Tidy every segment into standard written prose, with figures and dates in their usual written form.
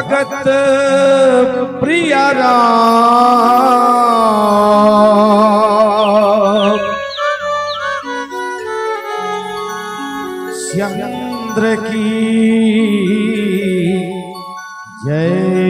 भगत प्रिया राम चंद्र की जय।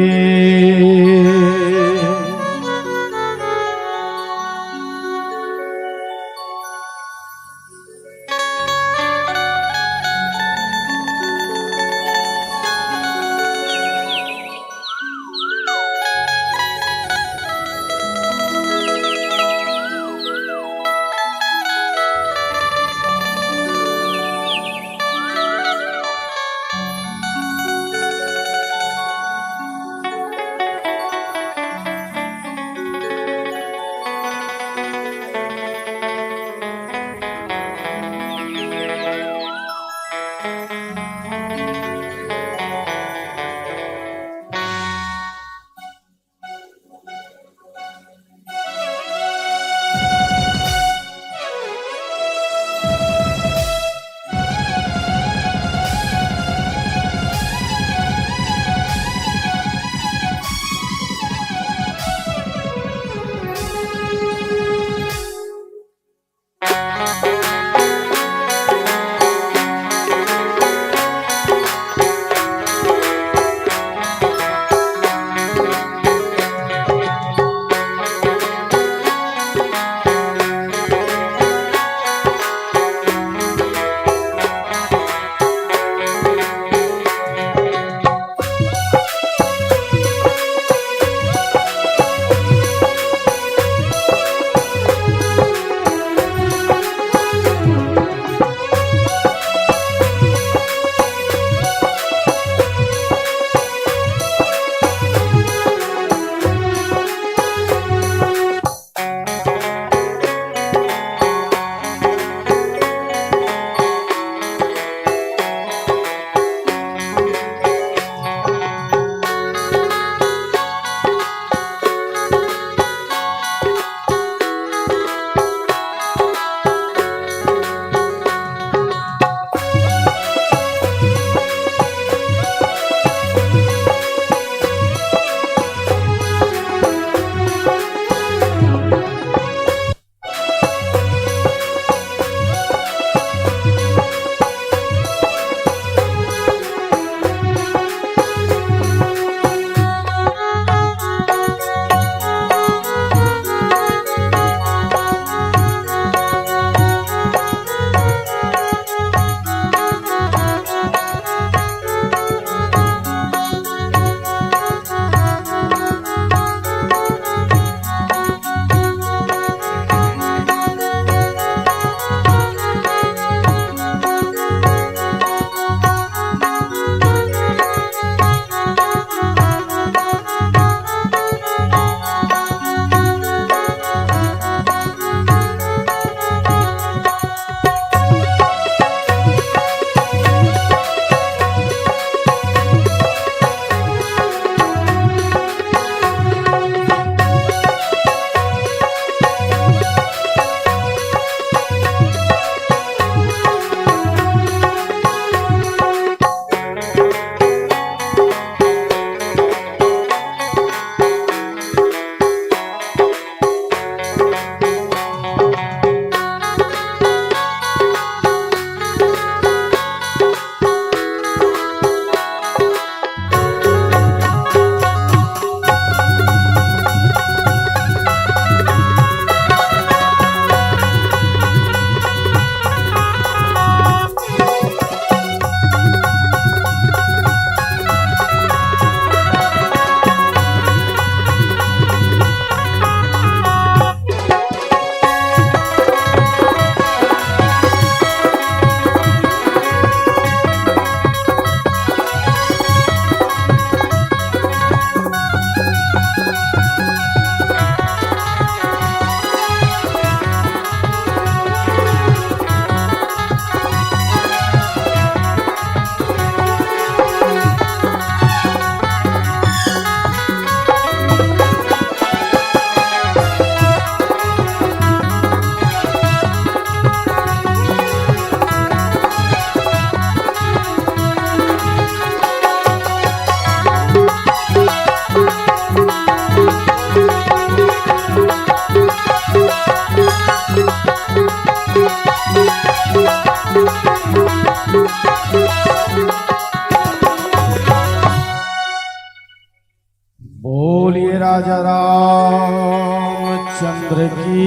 राजा रामचंद्र की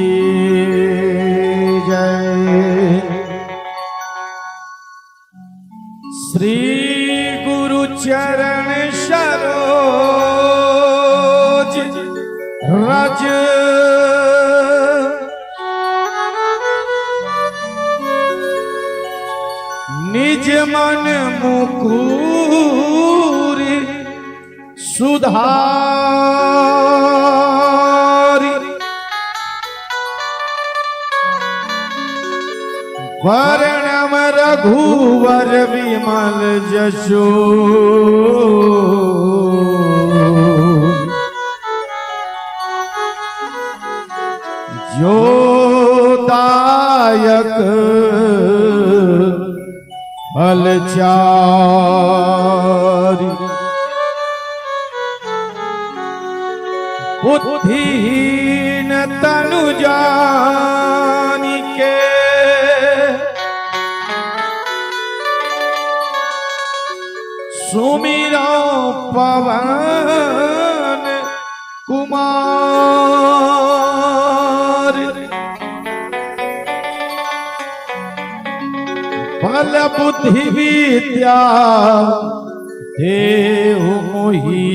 जय। श्री गुरु चरण सरोज रज निज मन मुकुरी सुधारी वर्णम रघुवर विमल जशो जो दायक फलचारी बुद्धिहीन तनु जानिके सुमिरो पवन कुमार। बल बुद्धि विद्या देहु मोहि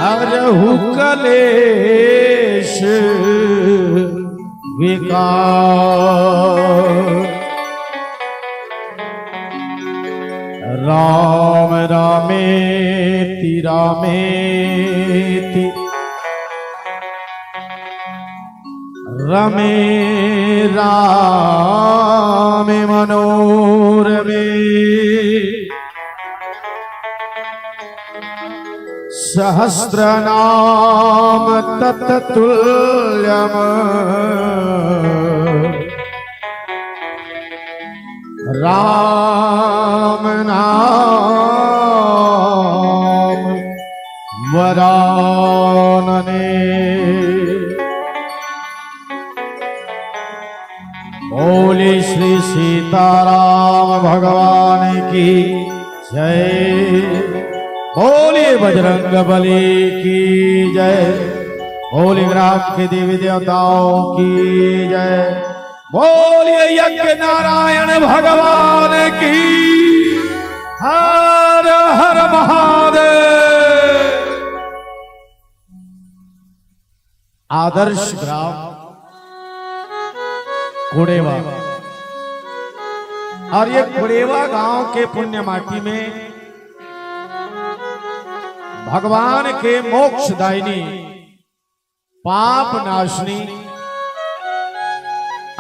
हरहु कलेश विकार। राम रामेति रामेति रमे रामे मनोरमे सहस्रनाम तत्तुल्यम् राम नाम वरानने। बोले श्री सीताराम भगवान की जय। बोलिए बजरंग बली की जय। बोलिए ग्राम के देवी देवताओं की जय। बोलिए यज्ञ नारायण भगवान की। हर हर महादेव। आदर्श ग्राम कुड़ेवा, और ये कुड़ेवा गांव के पुण्य माटी में भगवान के मोक्षदायिनी पाप नाशनी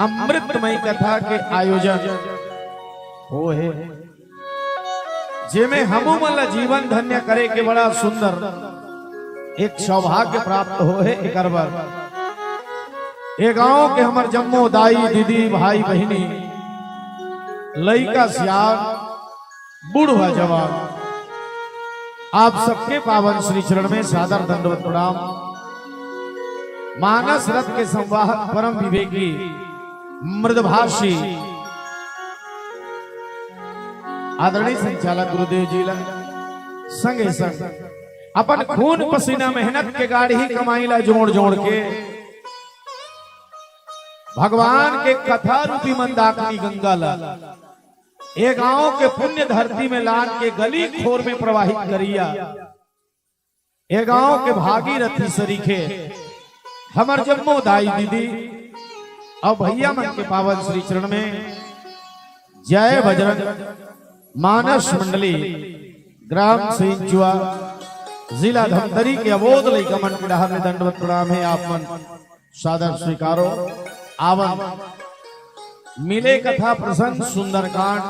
अमृतमय कथा के आयोजन हो है, जिमें हमू मन जीवन धन्य करे के बड़ा सुंदर एक सौभाग्य प्राप्त हो है। एक बार ये गांव के हमर जम्मो दाई दीदी भाई बहिनी लइका सियार बूढ़वा जवान आप सबके पावन श्री चरण में सादर दंडवत प्रणाम। मानस रथ के संवाहक परम विवेकी मृदभाषी आदरणीय संचालक गुरुदेव जी संगे संग अपन खून पसीना मेहनत के गाड़ी ही कमाईला जोड़ जोड़ के भगवान के कथा रूपी मंदाकिनी गंगा ला ये गांव के पुण्य धरती में लान के गली खोर में प्रवाहित करिया। ये गांव के भागीरथी सरीखे हमर जम्मो दाई दीदी और भैया मन के पावन श्री चरण में जय बजरंग मानस मंडली ग्राम सेंचुआ जिला धमतरी के अबोध लइका मन के डहर में दंडवत प्रणाम है। आप मन सादर स्वीकारो। आवन मिले कथा प्रसंग सुंदरकांड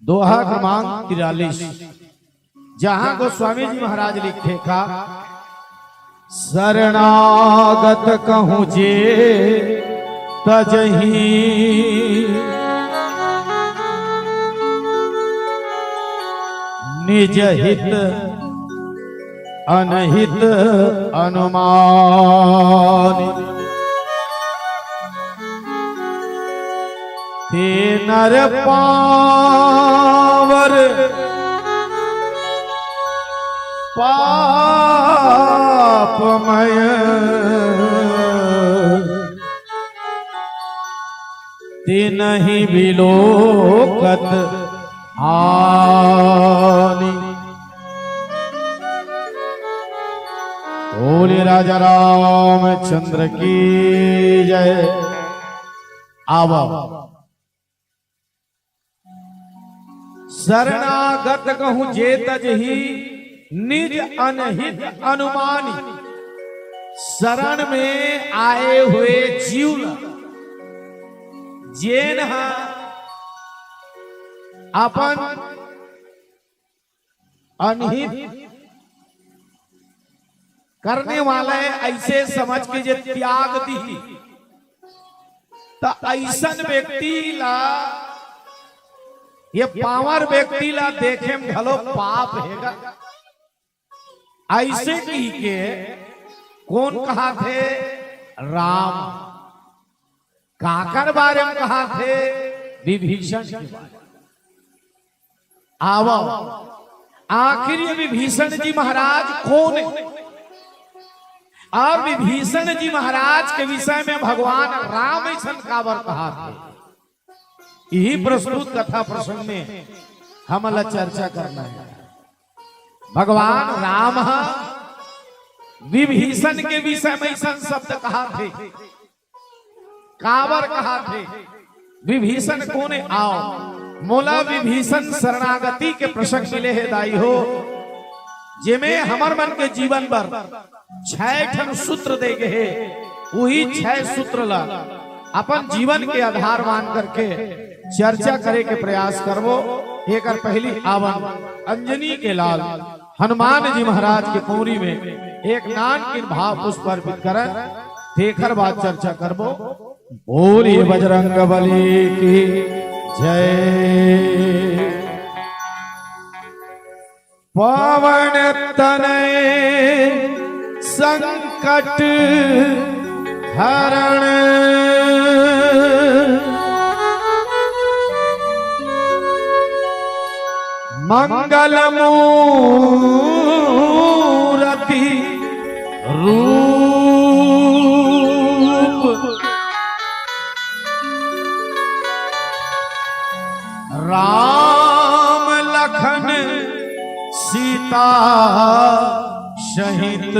दोहा क्रमांक 43, जहां गोस्वामी जी महाराज लिखे का शरणागत कहूं जे तजही निज हित अनहित अनुमान। ते नर पावर पापमय ते नहीं विलोकत हानि। बोले राजा रामचंद्र की जय। आवा शरणागत कहूं जे तजहि निज अनहित अनुमानी। शरण में आए हुए जीव जेन अपन अनहित करने वाले ऐसे समझ के जे त्याग दी तो ऐसन व्यक्ति ला ये पावर व्यक्ति ला देखे में भलो पाप हैगा। ऐसे की के कौन कहा थे? राम। काकर बारे में कहा थे? विभीषण के बारे। आवो आखिर ये विभीषण जी महाराज कौन है? और विभीषण जी महाराज के विषय में भगवान राम ऐसा काबर कहा थे? यही प्रस्तुत कथा प्रसंग में हम चर्चा करना है। भगवान राम विभीषण के विषय में ऐसा शब्द कहा थे, काबर कहा थे? विभीषण कौन है? आओ मोला विभीषण शरणागति के प्रसंग मिले है दाई हो, जिमे हमर मन के जीवन पर 6 ठन सूत्र दे गए। वही 6 सूत्र ला अपन जीवन के आधार मान करके चर्चा करे के प्रयास करवो। एक पहली आवन अंजनी के लाल हनुमान जी महाराज के पौरी में एक नान के भाव पुष्प अर्पित कर देकर बात चर्चा करबो। बोलिए बजरंग बली की जय। पवन तनय संकट हरण मंगल मूरति रूप राम लखन सीता सहित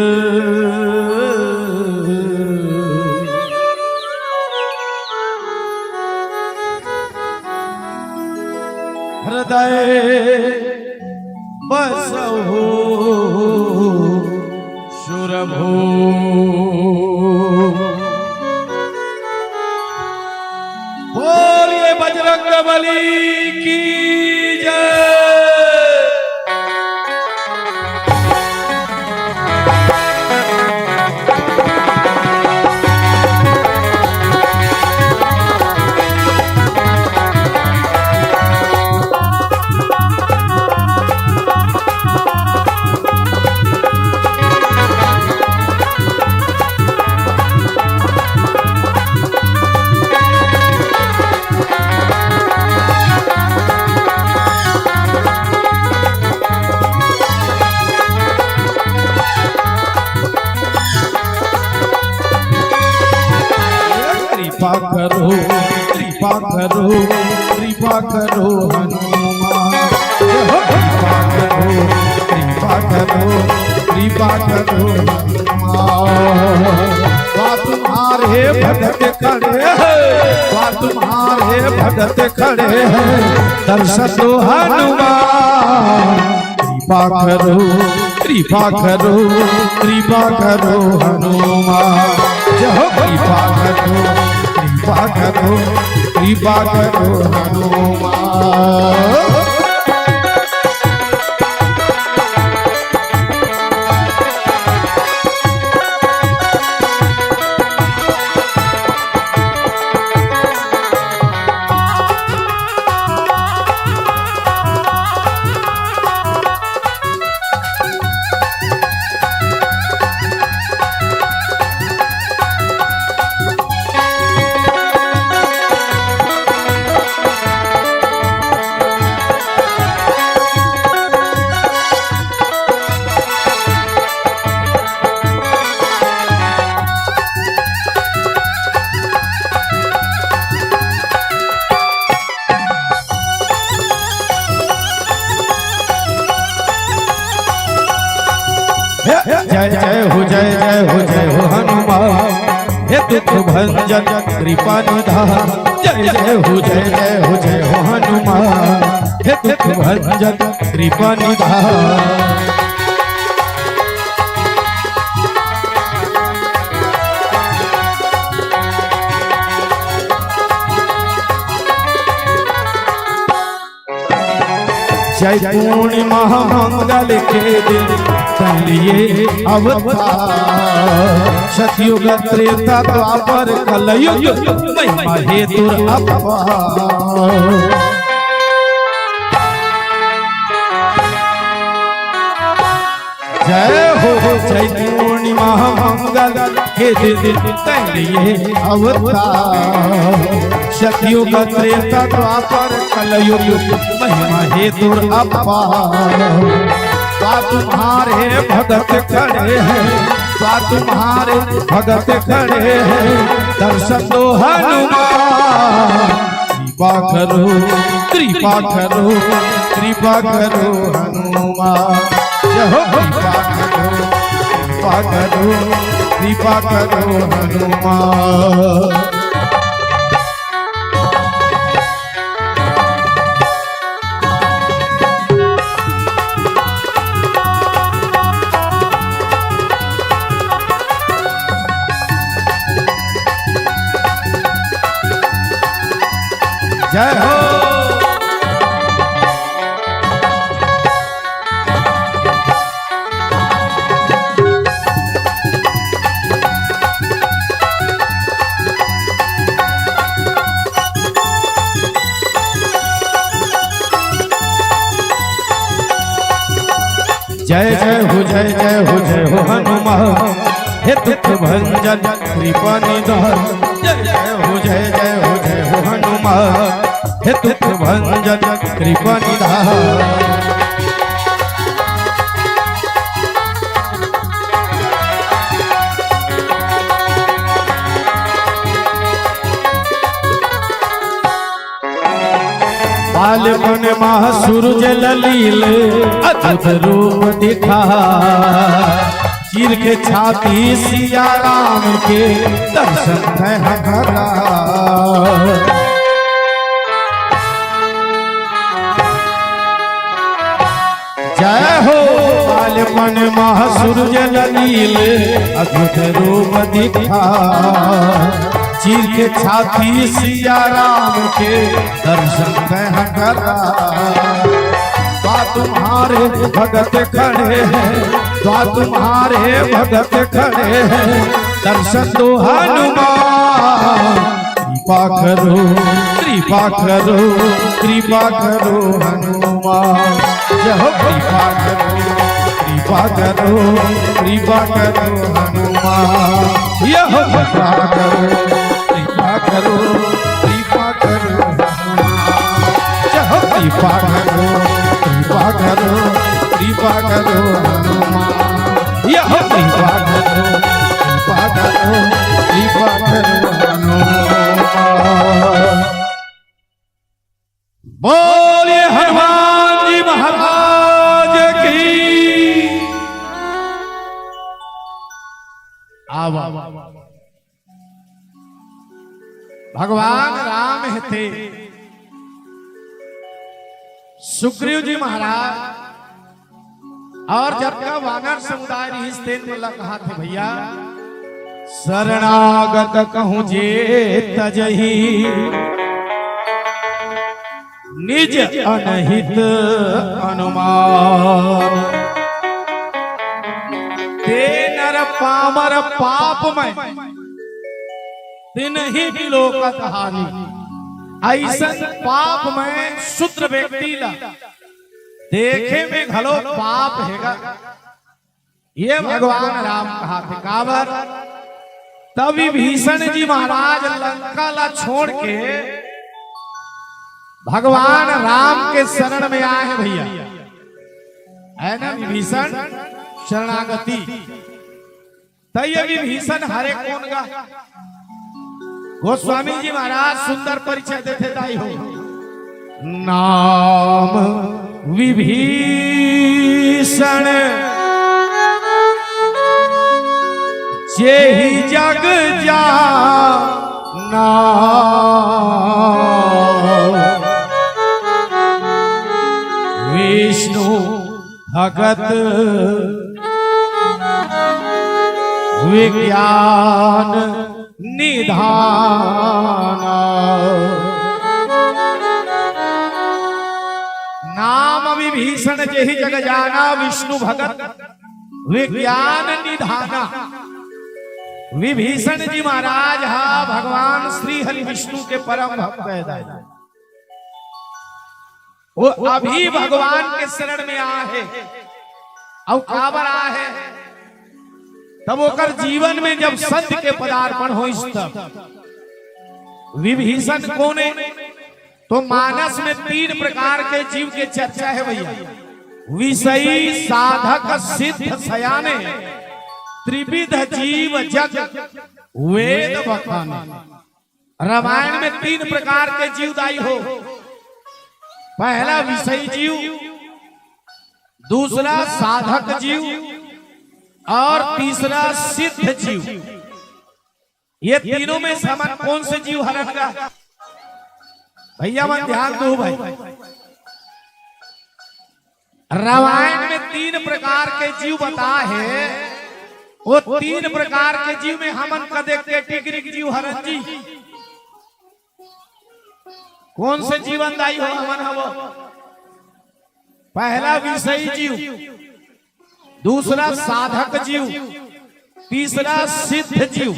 हृदय बसहु सुरभू। बोलिए बजरंग बली की जय। कृपा करो कृपा करो हनुमान। कृपा करो कृपा करो हनुमान। तुम्हारे भगत खड़े हैं, तुम्हारे भगत खड़े हैं, दर्शन दो हनुमान। कृपा करो कृपा करो कृपा करो हनुमान। जय कृपा करो कृपा करो कृपा करो हनुमान। जय हो हनुमान हे दुख भंजन कृपा निधान। जय हो हनुमान हे दुख भंजन कृपा निधान। जय पूर्णिमा मंगल के दिन कलिए अवतार। सतयुग त्रेता द्वापर कलयुग महिमा हेतु अपार। जय पूर्णिमा मंगल के दिन कलिए अवतार। सतयुग त्रेता द्वापर कलयुग महिमा हेतु अपार। तुम्हारे भगत खड़े हैं, तुम्हारे भगत खड़े हैं, दर्शन दो हनुमान। कृपा करो कृपा करो कृपा करो हनुमान। कृपा करो कृपा करो कृपा करो हनुमान। जय हो जय हो हनुमान हे दुख भंजन कृपा निधान। जय हो हनुमान हे दुख भंजन कृपा निधान। बालपन माह सूरज ललील अद्भुत रूप दिखा। चीर के छाती सिया राम के दर्शन है करा। जय हो बालपन माह सूरज ललील अद्भुत रूप दिखा। चीर के छाती सिया राम के दर्शन करा। तुम्हारे भगत खड़े हैं, तुम्हारे भगत खड़े हैं, दर्शन दो हनुमान। कृपा करो कृपा करो कृपा करो हनुमान। जय हो कृपा करो कृपा करो कृपा करो हनुमान। यह कृपा करो कृपा करो कृपा करो हनुमान। जय हो कृपा करो कृपा करो कृपा करो हनुमान। यह कृपा करो कृपा करो कृपा करो हनुमान। बोलिए हनुमान जी महाराज की। आवा भगवान राम थे सुग्रीव जी महाराज और जब का वानर समुदाय कहा थे भैया शरणागत कहूं जे तजही निज अनहित अनुमान। ते नर पामर पाप में दिन ही लोकत हानि। ऐसा पाप में शूद्र व्यक्ति ला देखे में घलो पाप हैगा। ये भगवान राम कहा थे काबर तभी भीषण जी महाराज लंका ला छोड़ के भगवान राम के शरण में आए हैं भैया। है ना विभीषण शरणागति तय विभीषण हरे कौन गा। गोस्वामी जी महाराज सुंदर परिचय देते दाई हो। नाम विभीषण जेहि जग जाना विष्णु भगत विज्ञान निधान। नाम विभीषण जेहि जग जाना विष्णु भगत विज्ञान निधाना। विभीषण जी महाराज हा भगवान श्री हरि विष्णु के परम भक्त है। वो अभी भगवान के शरण में आ है और काबर आ है तब ओकर जीवन में जब सत्य के पदार्पण हो तब विभीषण कोने तो मानस में 3 प्रकार के जीव के चर्चा है भैया। विषयी साधक सिद्ध सयाने त्रिविध जीव जग वेद बखाने। रामायण में 3 प्रकार के जीवदाई हो। पहला विषयी जीव, दूसरा साधक जीव और तीसरा सिद्ध जीव। ये तीनों में समन कौन से जीव हरेगा भैया मन ध्यान दो भाई। रामायण में 3 प्रकार के जीव बता है। वो 3 प्रकार के जीव में हमन का देखते टिकरिक जीव हरन जी कौन से जीवनदायी हो हमन हवो। पहला विषयी जीव, दूसरा साधक जीव, तीसरा सिद्ध जीव।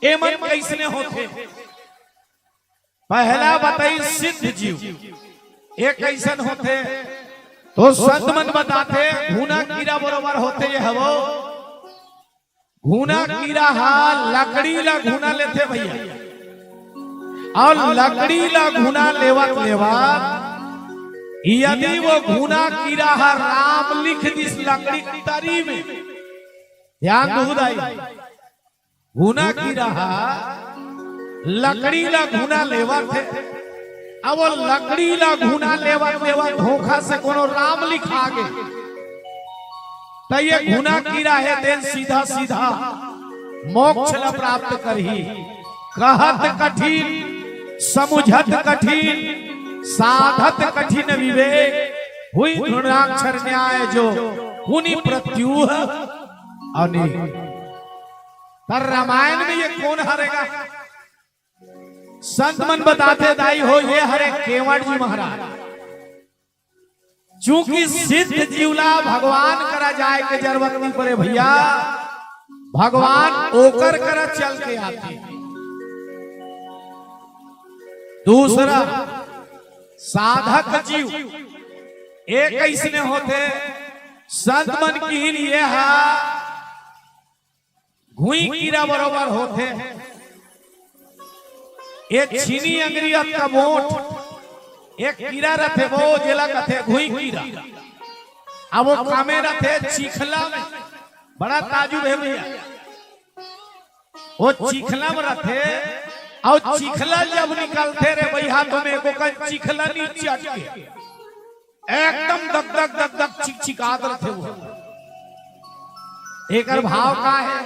ये मन कैसने होते। पहला बताई सिद्ध जीव ये कैसन होते तो संत मन बताते घुना कीड़ा बरोबर होते ये हवो। घुना कीड़ा हा लकड़ी ला घुना लेते भैया और लकड़ी ला घुना लेवत यदि वो घुना कीड़ा हा राम लिख दिस लकड़ी तरी में ध्यान दुदाई। घुना कीड़ा हा लकड़ी ला घुना लेवत है। अब वो लकड़ी ला घुना लेवत धोखा से कोनो राम लिखा गे तो ये घुना कीड़ा है तेन सीधा सीधा मोक्ष ला प्राप्त करही। कहत कठिन समुझत कठिन साधत कठिन विवेक हुई धृणाक्षर न्याय जो हुनि प्रत्यूह अनेक। पर रामायण में ये कौन हरेगा। संत मन बताते दाई हो ये हरे केवट जी महाराज। चूंकि सिद्ध जीवला भगवान करा जाए के जरूरत नहीं पड़े भैया। भगवान ओकर करा चल के आते। दूसरा साधक जीव एक ऐसने होते संत मन की ये घुई कीड़ा बरोबर होते। एक छीनी अंगरियत का मोट एक कीड़ा रथे वो जेला कथे घुई कीड़ा। अब वो कामे रथे चिखला में बड़ा ताजुब है भैया। वो चिखला में रथे और चिखला जब निकलते रे भैया तो में को चिखला नीचे अटके एकदम दग दग दग दग चिक चिकात रथे वो। एक भाव का है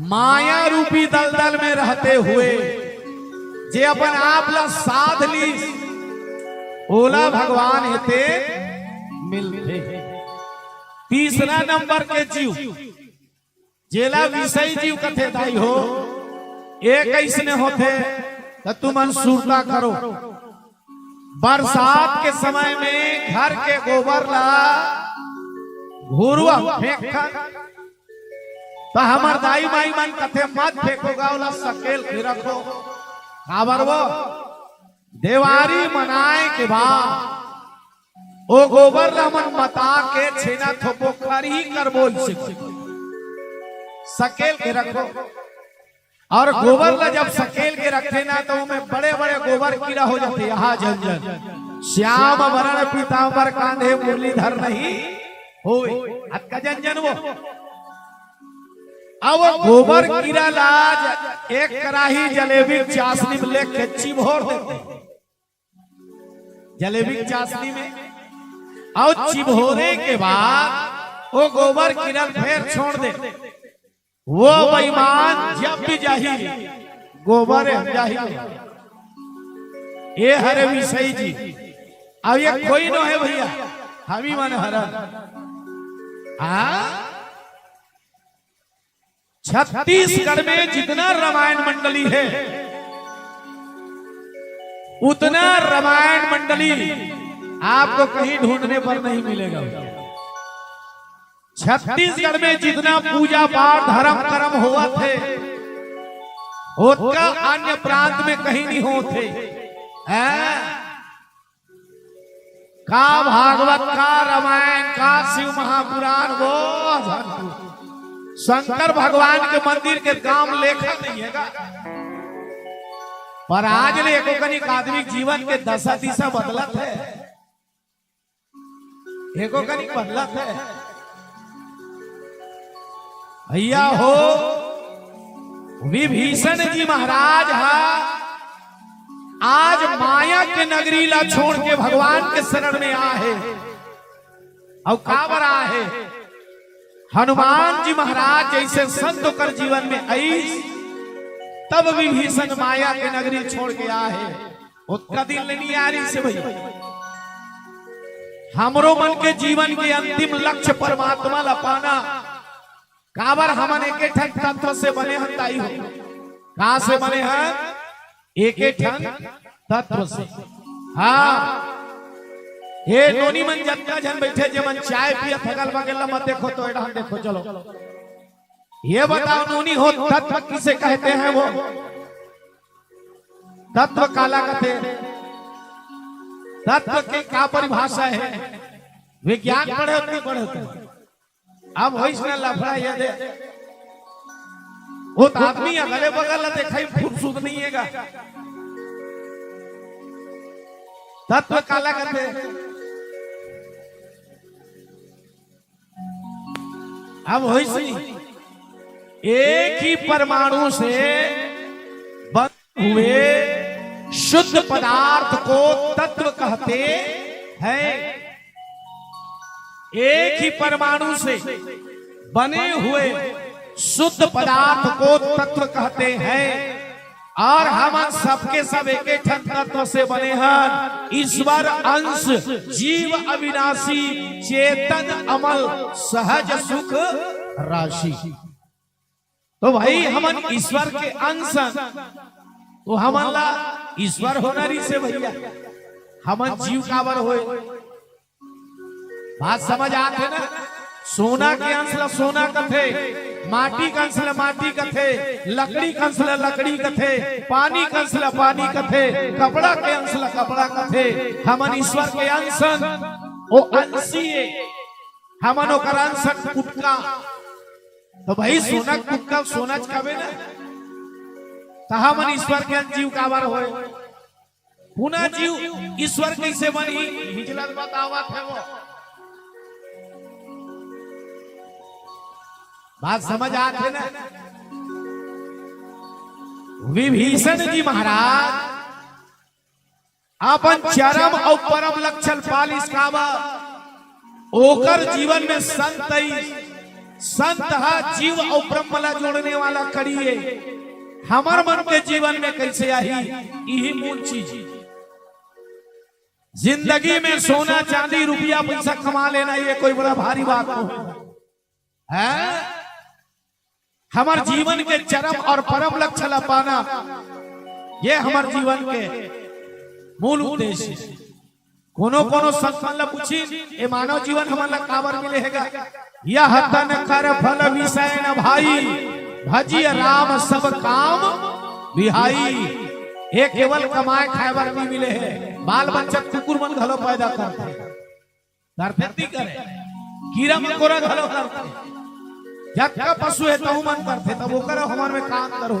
माया रूपी दलदल में रहते हुए जे अपन आप ला साध ली ओला भगवान हेते मिलते। तीसरा नंबर के जीव जेला विषय जीव कथे दाई हो। एक ऐसने होते तो तुम अंशुरता करो। बरसात के समय में घर के गोबर ला घुरुआ फेंक तो हमार दाई माई मन कथे मत फेंकोगा ओला सकेल के रखो। काबर वो देवारी मनाए के बाद ओ गोबर ला मन बता के छेना थोपो खरी कर बोल सकेल के रखो। और गोबर ला जब सकेल के रखे ना तो उनमें बड़े बड़े गोबर कीड़ा हो जाते। यहाँ जंजन श्याम वरण पीतांबर कांधे मुरलीधर नहीं हो अक्का जंजन वो। अब गोबर कीड़ा लाज एक कड़ाही जलेबी चाशनी में लेके चिभोर देते। जलेबी चाशनी में और चिभोरे के बाद वो गोबर किरण फिर छोड़ दे। वो बेईमान जब भी जाही गोबर जाही। ये हरे विषय जी अब ये कोई न है भैया, हम ही मन हरन। छत्तीसगढ़ में जितना रामायण मंडली है उतना रामायण मंडली आपको कहीं ढूंढने पर नहीं मिलेगा। छत्तीसगढ़ में जितना पूजा पाठ धर्म कर्म हुआ थे उसका अन्य प्रांत में कहीं नहीं होते। का भागवत का रामायण का शिव महापुराण वो शंकर भगवान के मंदिर के काम लेखा नहीं है। पर आज ले एको कनिक आदमी जीवन के दशा दिशा बदलत है, एको कनिक बदलत है भैया हो। विभीषण जी महाराज आज माया के नगरी ला छोड़ के भगवान के शरण में आए और काबर आए। हनुमान जी महाराज जैसे संत कर जीवन में आई तब विभीषण माया के नगरी छोड़ के आए। उसका दिल नहीं आ रही से भैया। हमरो मन के जीवन के अंतिम लक्ष्य परमात्मा ला पाना। काबर हमन एक तत्व से बने हैं ताई हो। कहां से बने हैं? एक तत्व से। हाँ ये नोनी मन जत्ता जन बैठे जे मन चाय पिया थकल बगल मत देखो तो एडा देखो चलो। ये बताओ नोनी हो तत्व किसे कहते हैं? वो तत्व काला कहते हैं। तत्व की क्या परिभाषा है? विज्ञान पढ़े उतनी पढ़े होते। अब वैसे लफड़ा ये दे वो आदमी अगले बगल देखा फुर्सत नहीं है। तत्व काला कहते हैं। अब वैसे एक ही परमाणु से बने हुए शुद्ध पदार्थ को तत्व कहते हैं। एक ही परमाणु से बने हुए शुद्ध पदार्थ को तत्व कहते हैं। और हम सबके सब एक तत्व से बने हैं। ईश्वर अंश जीव अविनाशी चेतन अमल सहज सुख राशि। तो भाई हमन ईश्वर के अंश तो हमला ईश्वर होना रही से भैया। हमन जीव काबर होए बात समझ आते ना। सोना के अंश ला सोना कथे, माटी का अंश ला माटी कथे, लकड़ी का अंश ला लकड़ी कथे, पानी का अंश ला पानी कथे, कपड़ा के अंश ला कपड़ा कथे। हमन ईश्वर के अंश ओ अंशीय हमन ओकर अंश कुटका। तो भाई सोना कुटका सोना कबे ना तो हमन ईश्वर के जीव काबर होए। पुनः जीव ईश्वर कैसे बनी हिजलत बतावत है। वो बात समझ आते ना। विभीषण जी महाराज अपन चरम और परम लक्षण पालिस काबा ओकर जीवन में संत जीव और ब्रह्म ला जोड़ने वाला करिए। हमार मन के जीवन में कैसे आई यही मूल चीज। जिंदगी में सोना चांदी रुपया पैसा कमा लेना ये कोई बड़ा भारी बात है। हमार जीवन के चरम और परम लक्ष्य ला पाना ये हमार जीवन के मूल उद्देश्य। कोनो कोनो संस्थान ला पूछी ये मानव जीवन हमारा काबर मिलेगा। यह तन कर फल विषय न भाई भजिय राम सब काम बिहाई। एक केवल कमाए खाए बर नहीं मिले है। बाल बच्चा कुकुर मन घलो पैदा करते करे कीड़ा मकोड़ा घलो करते। जब का पशु है तो मन करते तब वो करो हमारे में काम करो।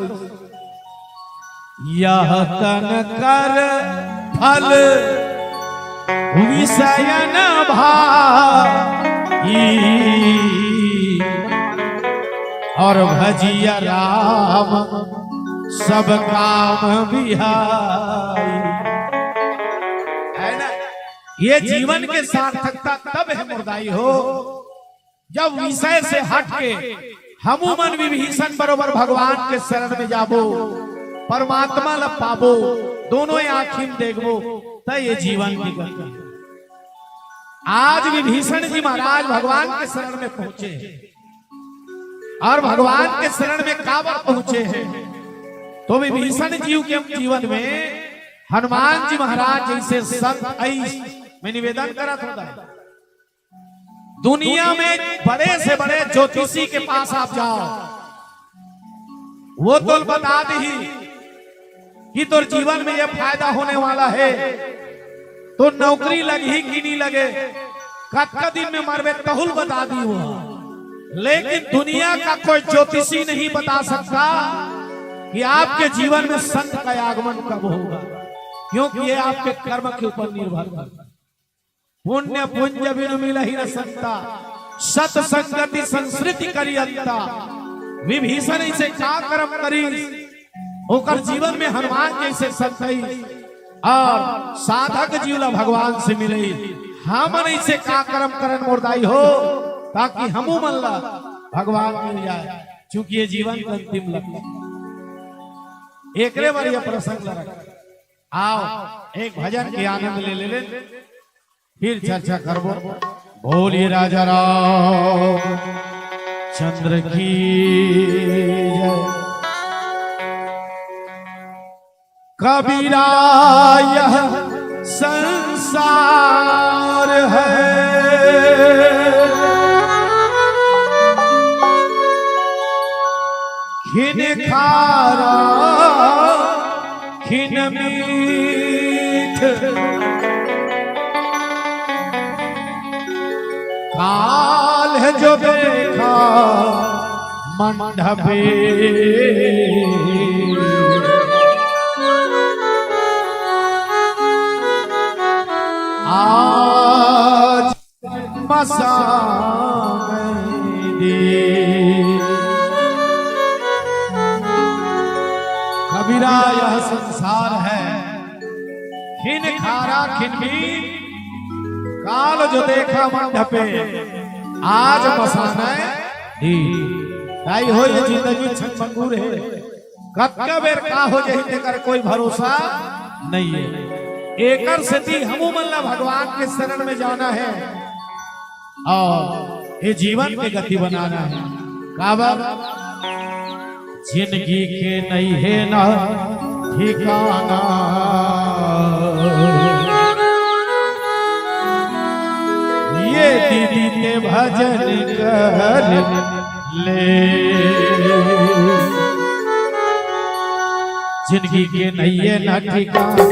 यह तन कर फल विषय न भाई और भजिया राम सब काम बिहाई। है ना ये जीवन के सार्थकता तब है मुर्दाई हो जब विषय से हट के हमूमन विभीषण बरोबर भगवान के शरण में जाबो, परमात्मा ला पाबो, दोनों आँखिन देखबो, तो ये जीवन की गति। आज विभीषण जी महाराज भगवान के शरण में पहुंचे और भगवान के शरण में काबर पहुंचे हैं, तो विभीषण जी के जीवन में हनुमान जी महाराज जैसे संत ऐस में निवेदन करा था। दुनिया में बड़े से बड़े ज्योतिषी के पास आप जाओ, वो तो बता दी कि तो जीवन में ये फायदा होने वाला है, तो नौकरी लगी कि नहीं लगे, कत्का दिन में मरबे तहुल बता दी वो। लेकिन दुनिया का कोई ज्योतिषी नहीं बता सकता कि आपके जीवन में संत का आगमन कब होगा, क्योंकि ये आपके कर्म के ऊपर निर्भर करता। पुण्य पुंज बिनु मिलहि न संता, सत संगति संस्कृति करी अंता। विभीषण इसे क्या कर्म करी, ओकर जीवन में हनुमान जैसे संत और साधक जीवला भगवान से मिले। हमन इसे का कर्म करन मोरदाई हो, ताकि हमू मन ला भगवान मिल जाए, क्योंकि ये जीवन का अंतिम लक्ष्य। एकरे बार ये प्रसंग लगा आओ एक भजन के आनंद ले फिर चर्चा करबो। बोलिए राजा राम चंद्र की जय। कबीरा यह संसार है, खिन खारा खिन मीठ, काल है जो देखा मंडपे, आज मसान दे। कबीरा यह संसार है, खिन खारा खिन मीठ, काल जो देखा मंडपे, आज मसाना हो ये जिंदगी छनमंगूर है। कब बेर का हो जाए कर कोई भरोसा नहीं है। एकर से हमू मन ला भगवान के शरण में जाना है और ये जीवन की गति बनाना है। काबर जिंदगी के नहीं है ना ठिकाना, ये दीदी के भजन कर ले, जिंदगी के नहीं है ना ठिकाना।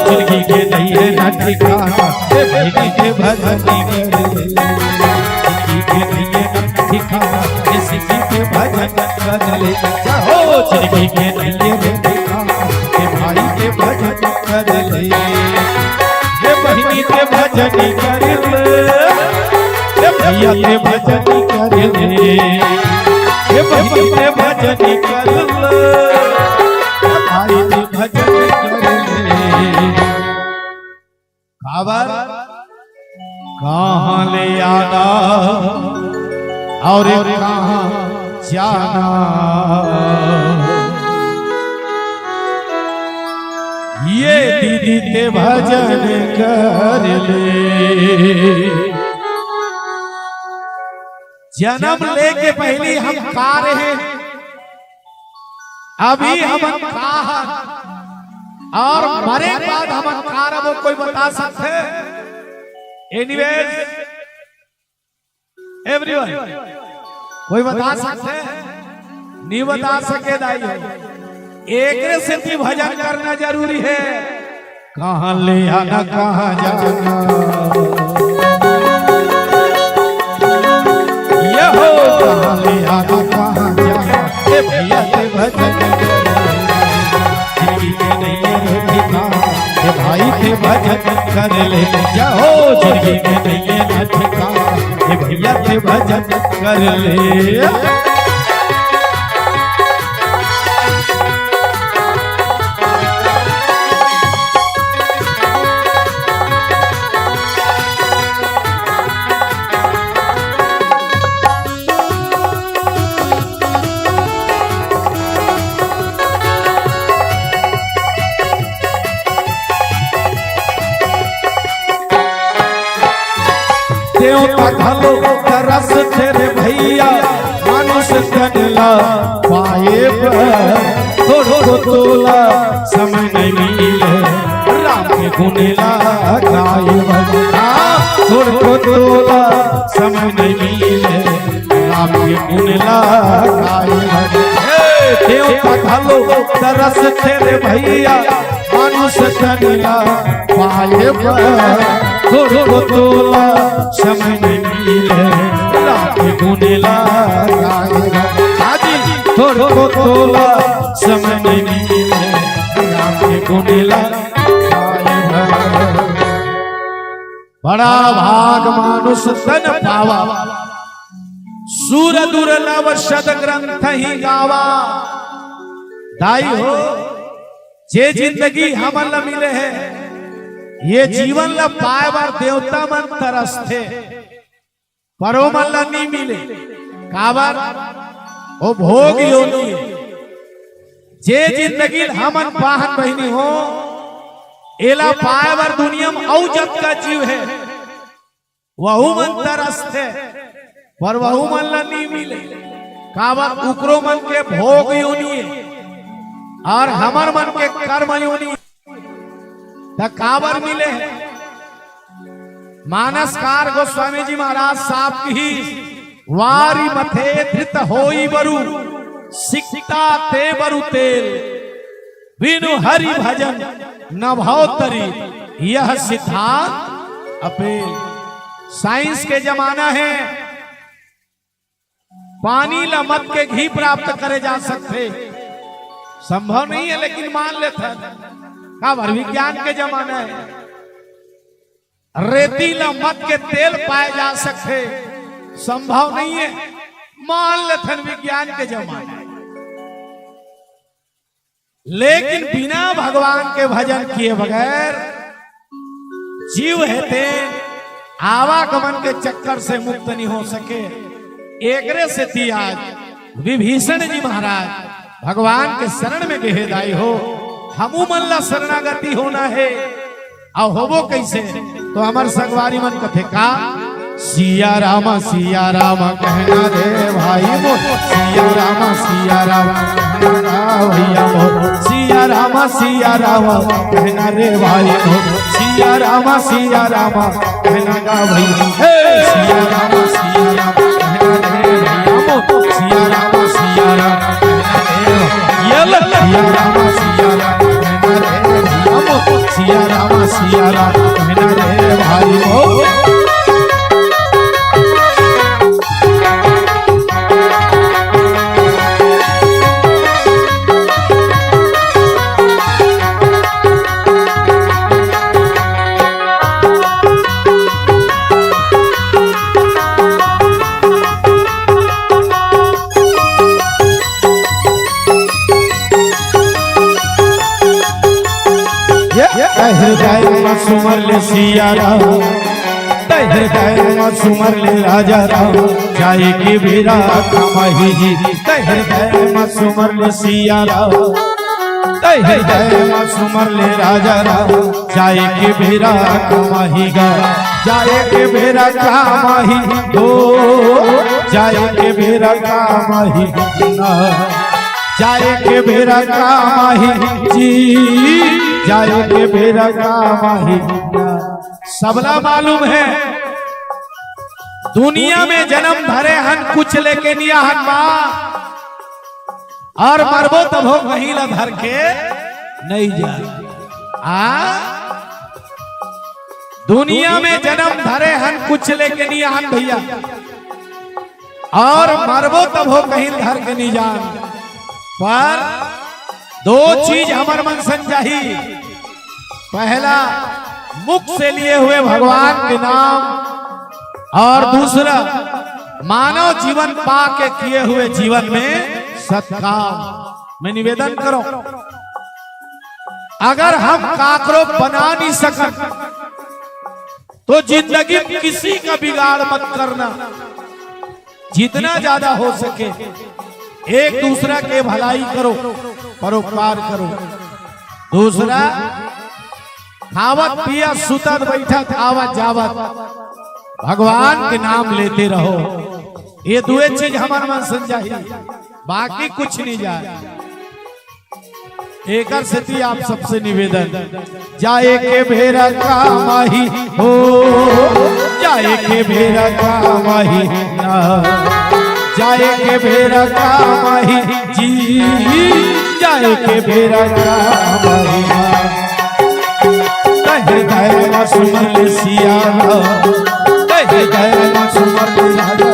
जिंदगी के नहीं है ना ठिकाना, दीदी के भजन कर ले, जिंदगी के नहीं है ना ठिकाना, किसी के भजन कर ले। जिंदगी के नहीं है ठिकाना, भाई के भजन कर ले, ये बहिनी के भजन कर ले, ये भैया के भजन कर ले, ये बहिनी के भजन कर ले, भाई के भजन कर ले। खबर कहाँ ले आना और कहाँ जाना, ये दीदी के भजन कर ले। जन्म लेके पहले हम का रहे, अभी हम का और मरे बाद हम का रहे, वो कोई बता सकते? एनीवेज एवरीवन कोई बता सकते? नहीं बता सके दाई। एक से भी भजन करना जरूरी है। कहाँ ले आना कहाँ जाना, यहो कहाँ ले आना कहाँ जाना, ये भैया के भजन जिंदगी के नहीं है ठिकाना, ये भाई के भजन कर ले। जाओ जिंदगी के नहीं है ठिकाना, ये भैया के भजन कर ले। देवता धलो तरस तेरे भैया मानुष तनला पाए थोड़ो तोला समय नहीं मिले राम के गुनेला गाय भजन थोड़ो तोला समय नहीं मिले राम के गुनेला गाय भजन देवता धलो तरस तेरे भैया मानुष तनला पाए थोड़ो तोला समय नहीं मिले राम के गुनेला गाय भजन थोड़ो तोला समय नहीं मिले राम के गुनेला गाय भजन बड़ा भाग मानुष तन पावा सूर दुर्लभ शत ग्रंथ ही गावा दाई हो जे जिंदगी हमन ला मिले है ये जीवन ला पाए बार देवता मन तरसथे परो मन ला नहीं मिले काबर ओ भोग योनि जे जिंदगी हमन पाहन बहिनी हो एला पाए बार दुनिया में औ जत का जीव है वहु मन तरसथे पर वहु मन ला नहीं मिले काबर उकरो मन के भोग योनि और हमर मन के कर्म योनि काबर मिले मानसकार गोस्वामी जी महाराज साहब की वारी मथे धृत होई बरु सिकता ते बरु तेल बिनु हरि भजन न भवतरी यह सिद्धांत अपेल साइंस के जमाना है पानी ला मत के घी प्राप्त करे जा सकते संभव नहीं है लेकिन मान लेते काबर विज्ञान के जमाना है रेतीला मत के तेल पाए जा सकते संभव नहीं है मान लेते विज्ञान के जमाना है लेकिन बिना भगवान के भजन किए बगैर जीव हेते आवागमन के चक्कर से मुक्त नहीं हो सके एकरे से थी आज विभीषण जी महाराज भगवान के शरण में गहेदाई हो हमू मन ला शरणागति होना है और होबो कैसे तो हमार संगवारी मन कथे का सिया राम कहना रे भाई मोर सिया राम कहना भैया मोर सिया राम कहना रे भाई मोर सिया राम कहना गा भैया सिया राम कहना रे भैया मोर सिया राम सिया राम कहना रे भाई हो हृदय में सुमर ले सिया राम हृदय में सुमर ले राजा राम जाए की बीरा कमाही जी हृदय में सुमर ले सिया राम हृदय में सुमर ले राजा राम जाए की बीरा कमाही गा जाए के बेरा कमाही हो जाए के बेरा कमाही जाए के बेरा कमाही जी जाए के बेरा कमाही सबला मालूम है दुनिया में जन्म धरे हन कुछ लेके निया हन माँ और मरबो तब हो कहीं ला धर के नहीं जा दुनिया में जन्म धरे हन कुछ लेके निया हन भैया और मरबो तब हो कहीं धर के नहीं जान पर दो चीज हमार मन संजाही पहला मुख से लिए हुए भगवान के नाम और दूसरा मानव जीवन पा के किए हुए जीवन में सत्काम मैं निवेदन करो अगर हम काकरो बना नहीं सकते तो जिंदगी किसी का बिगाड़ मत करना जितना ज्यादा हो सके एक दूसरा के भलाई करो परोपकार करो दूसरा खावत पिया सुतत बैठत आवत जावत भगवान के नाम लेते रहो। ये दुए चीज हमार मन समझाई, बाकी कुछ नहीं जाए। एक स्थिति आप सबसे निवेदन, जाए के भेरा का माही हो, जाए के भेरा का माही ना, जाए के भेरा का माही जी, जाए के भेरा का माही ना, कहे गए ना सुमन सिया, कहे गए ना सुमन राजा,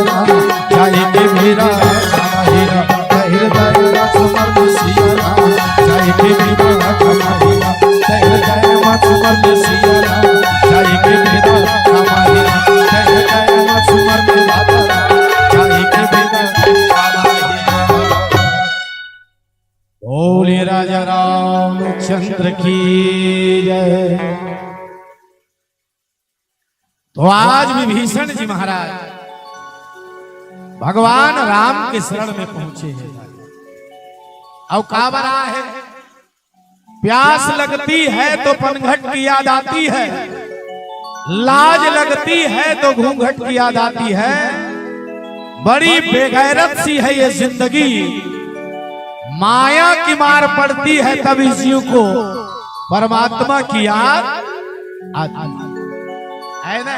जाए के भेरा का माही ना, कहे गए ना सुमन सिया, जाए के भेरा का माही ना, कहे गए ना सुमन सिया, जाए के भेरा का माही ना, कहे गए ना सुमन राजा, जाए के भेरा का माही ना। बोले राजा रामचंद्र की जय। तो आज विभीषण जी महाराज भगवान राम के शरण में पहुंचे हैं। अब का बना है, प्यास लगती है तो पनघट की याद आती है, लाज लगती है तो घूंघट की याद आती है, बड़ी बेगैरत सी है ये जिंदगी, माया की मार पड़ती है तब इस जीव को परमात्मा की याद आती है ना।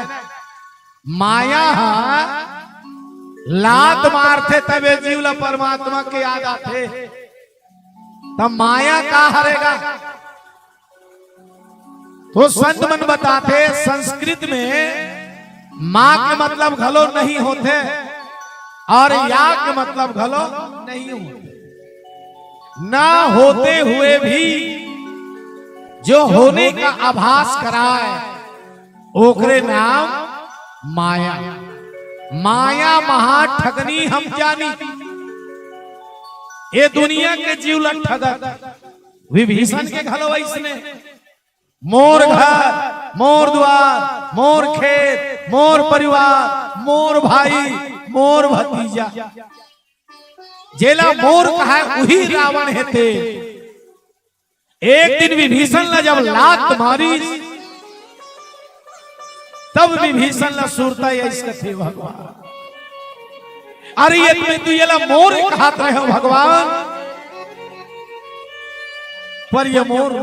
माया लात मारते तब ये जीव ला परमात्मा के याद आते, तब माया का हरेगा। तो संत मन बताते संस्कृत में मां के मतलब घलो नहीं होते और या के मतलब घलो नहीं होते, ना होते हुए भी जो होने का आभास कराए ओकरे नाम माया। माया महा ठगनी हम जानी, ये दुनिया के जीव लग ठगत। विभीषण के घलो इसने मोर घर, मोर द्वार, मोर खेत, मोर परिवार, मोर भाई, मोर भतीजा, जेला मोर कहा वही रावण है थे। एक दिन विभीषण ने जब लात मारी तब विभीषण ने सुरता इसका थे भगवान, अरे ये तुम्हें तू ये मोर कहत रहे हो भगवान, पर ये मोर है।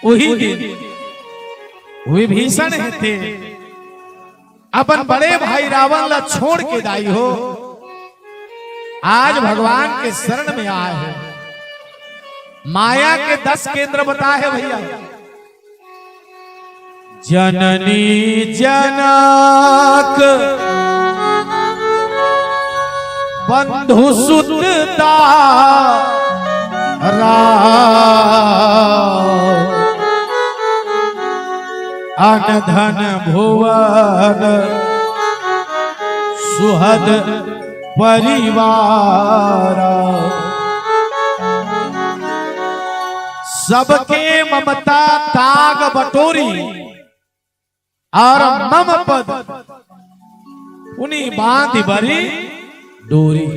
वही दिन विभीषण है थे अपन बड़े भाई रावण ला छोड़ के दाई हो, आज भगवान के शरण में आए हैं। माया के 10 केंद्र बताए हैं भैया, जननी जनक बंधु सुतता अनधन भुवन सुहद परिवार, सबके ममता ताग बटोरी और मम पद उन्हीं बांध बरी डोरी।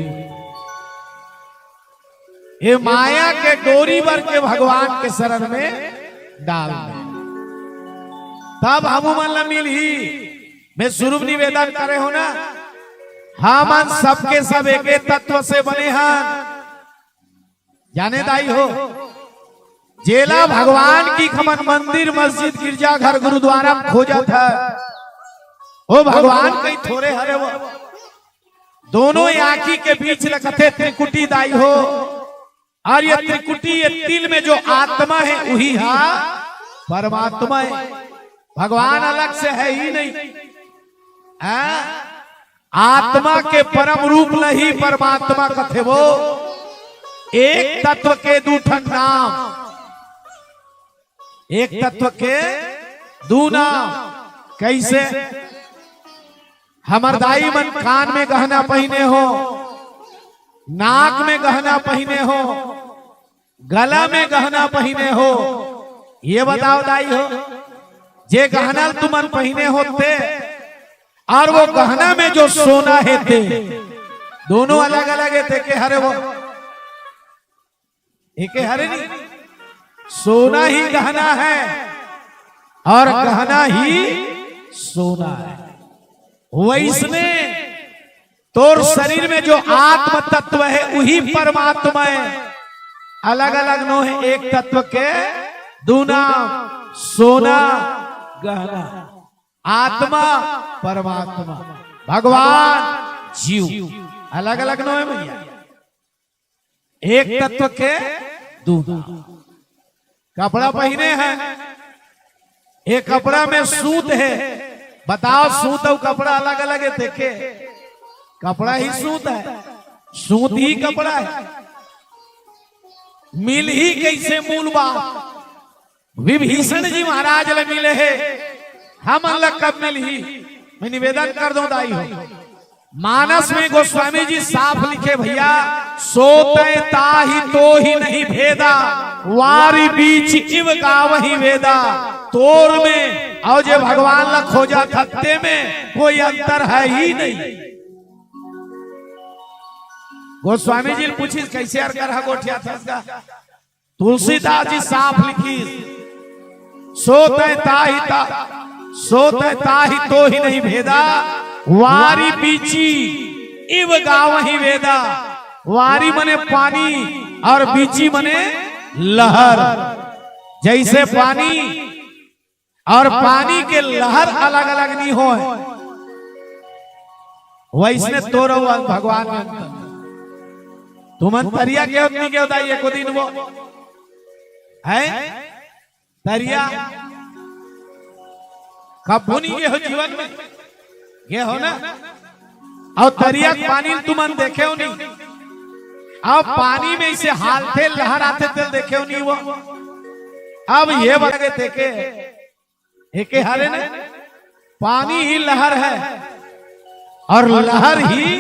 ये माया के डोरी बर के भगवान के शरण में डाल दे, तब हम मन मिली। मैं स्वरूप निवेदन करे हो ना, हम सबके सब एक तत्व से बने हैं, जाने दाई हो। जेला भगवान की खमन मंदिर मस्जिद गिरजा घर गुरुद्वारा खोजा था, वो भगवान कहीं थोड़े हरे वो दोनों आंखी के बीच रखते त्रिकुटी दाई हो, और ये त्रिकुटी ये तिल में जो आत्मा है वही है परमात्मा है, भगवान अलग से है ही नहीं। आत्मा के परम रूप नहीं परमात्मा कथे वो, एक तत्व के दूठन नाम, एक तत्व के दू नाम। कैसे हमर दाई मन कान में गहना पहने हो, नाक में गहना पहने हो, गला में गहना पहने हो, ये बताओ दाई हो, जे गहना तुमन पहने होते और वो गहना में जो सोना है थे दोनों अलग अलग है थे के हरे वो एक हरे नहीं, सोना ही गहना है और गहना ही सोना है। वैसने तोर शरीर में जो आत्म तत्व है वही परमात्मा है। अलग अलग नो है, एक तत्व के दूना, सोना गहना, आत्मा परमात्मा, भगवान जीव, अलग अलग नो है भैया। एक तत्व के दूना। कपड़ा पहने हैं, एक कपड़ा में सूत है, बताओ सूत और कपड़ा अलग अलग है। देखे कपड़ा ही सूत है, सूत ही कपड़ा है, मिल ही कैसे मूल बात। विभीषण जी महाराज ले मिले है, हम अलग कब मिल ही। मैं निवेदन कर दूं दाई हो, मानस में गोस्वामी जी साफ लिखे भैया, सोते ताही तो ही नहीं भेदा, वारी बीच इव गावही वेदा। तोर में और जे भगवान ला खोजा थत्ते में कोई अंतर है ही नहीं। गोस्वामी जी पूछी कैसे अर कर गोठिया था, तुलसीदास जी साफ लिखी, सोते ताही तो ही नहीं भेदा, वारी बीची इव गावही वेदा। वारी मने पानी और बीची मने लहर। जैसे पानी और पानी के लहर अलग अलग नहीं हो, वैसने तोर भगवान में अंतर। तुम तरिया के नहीं के बताइए को दिन वो है तरिया कब भुनी के हो जीवन में ये हो ना। और तरिया पानी तुम देखे हो नहीं, अब पानी में इसे हालते लहर आते थे देखे हो नहीं वो। अब ये बगे देखे एक हारे ने पानी ही लहर है और लहर ही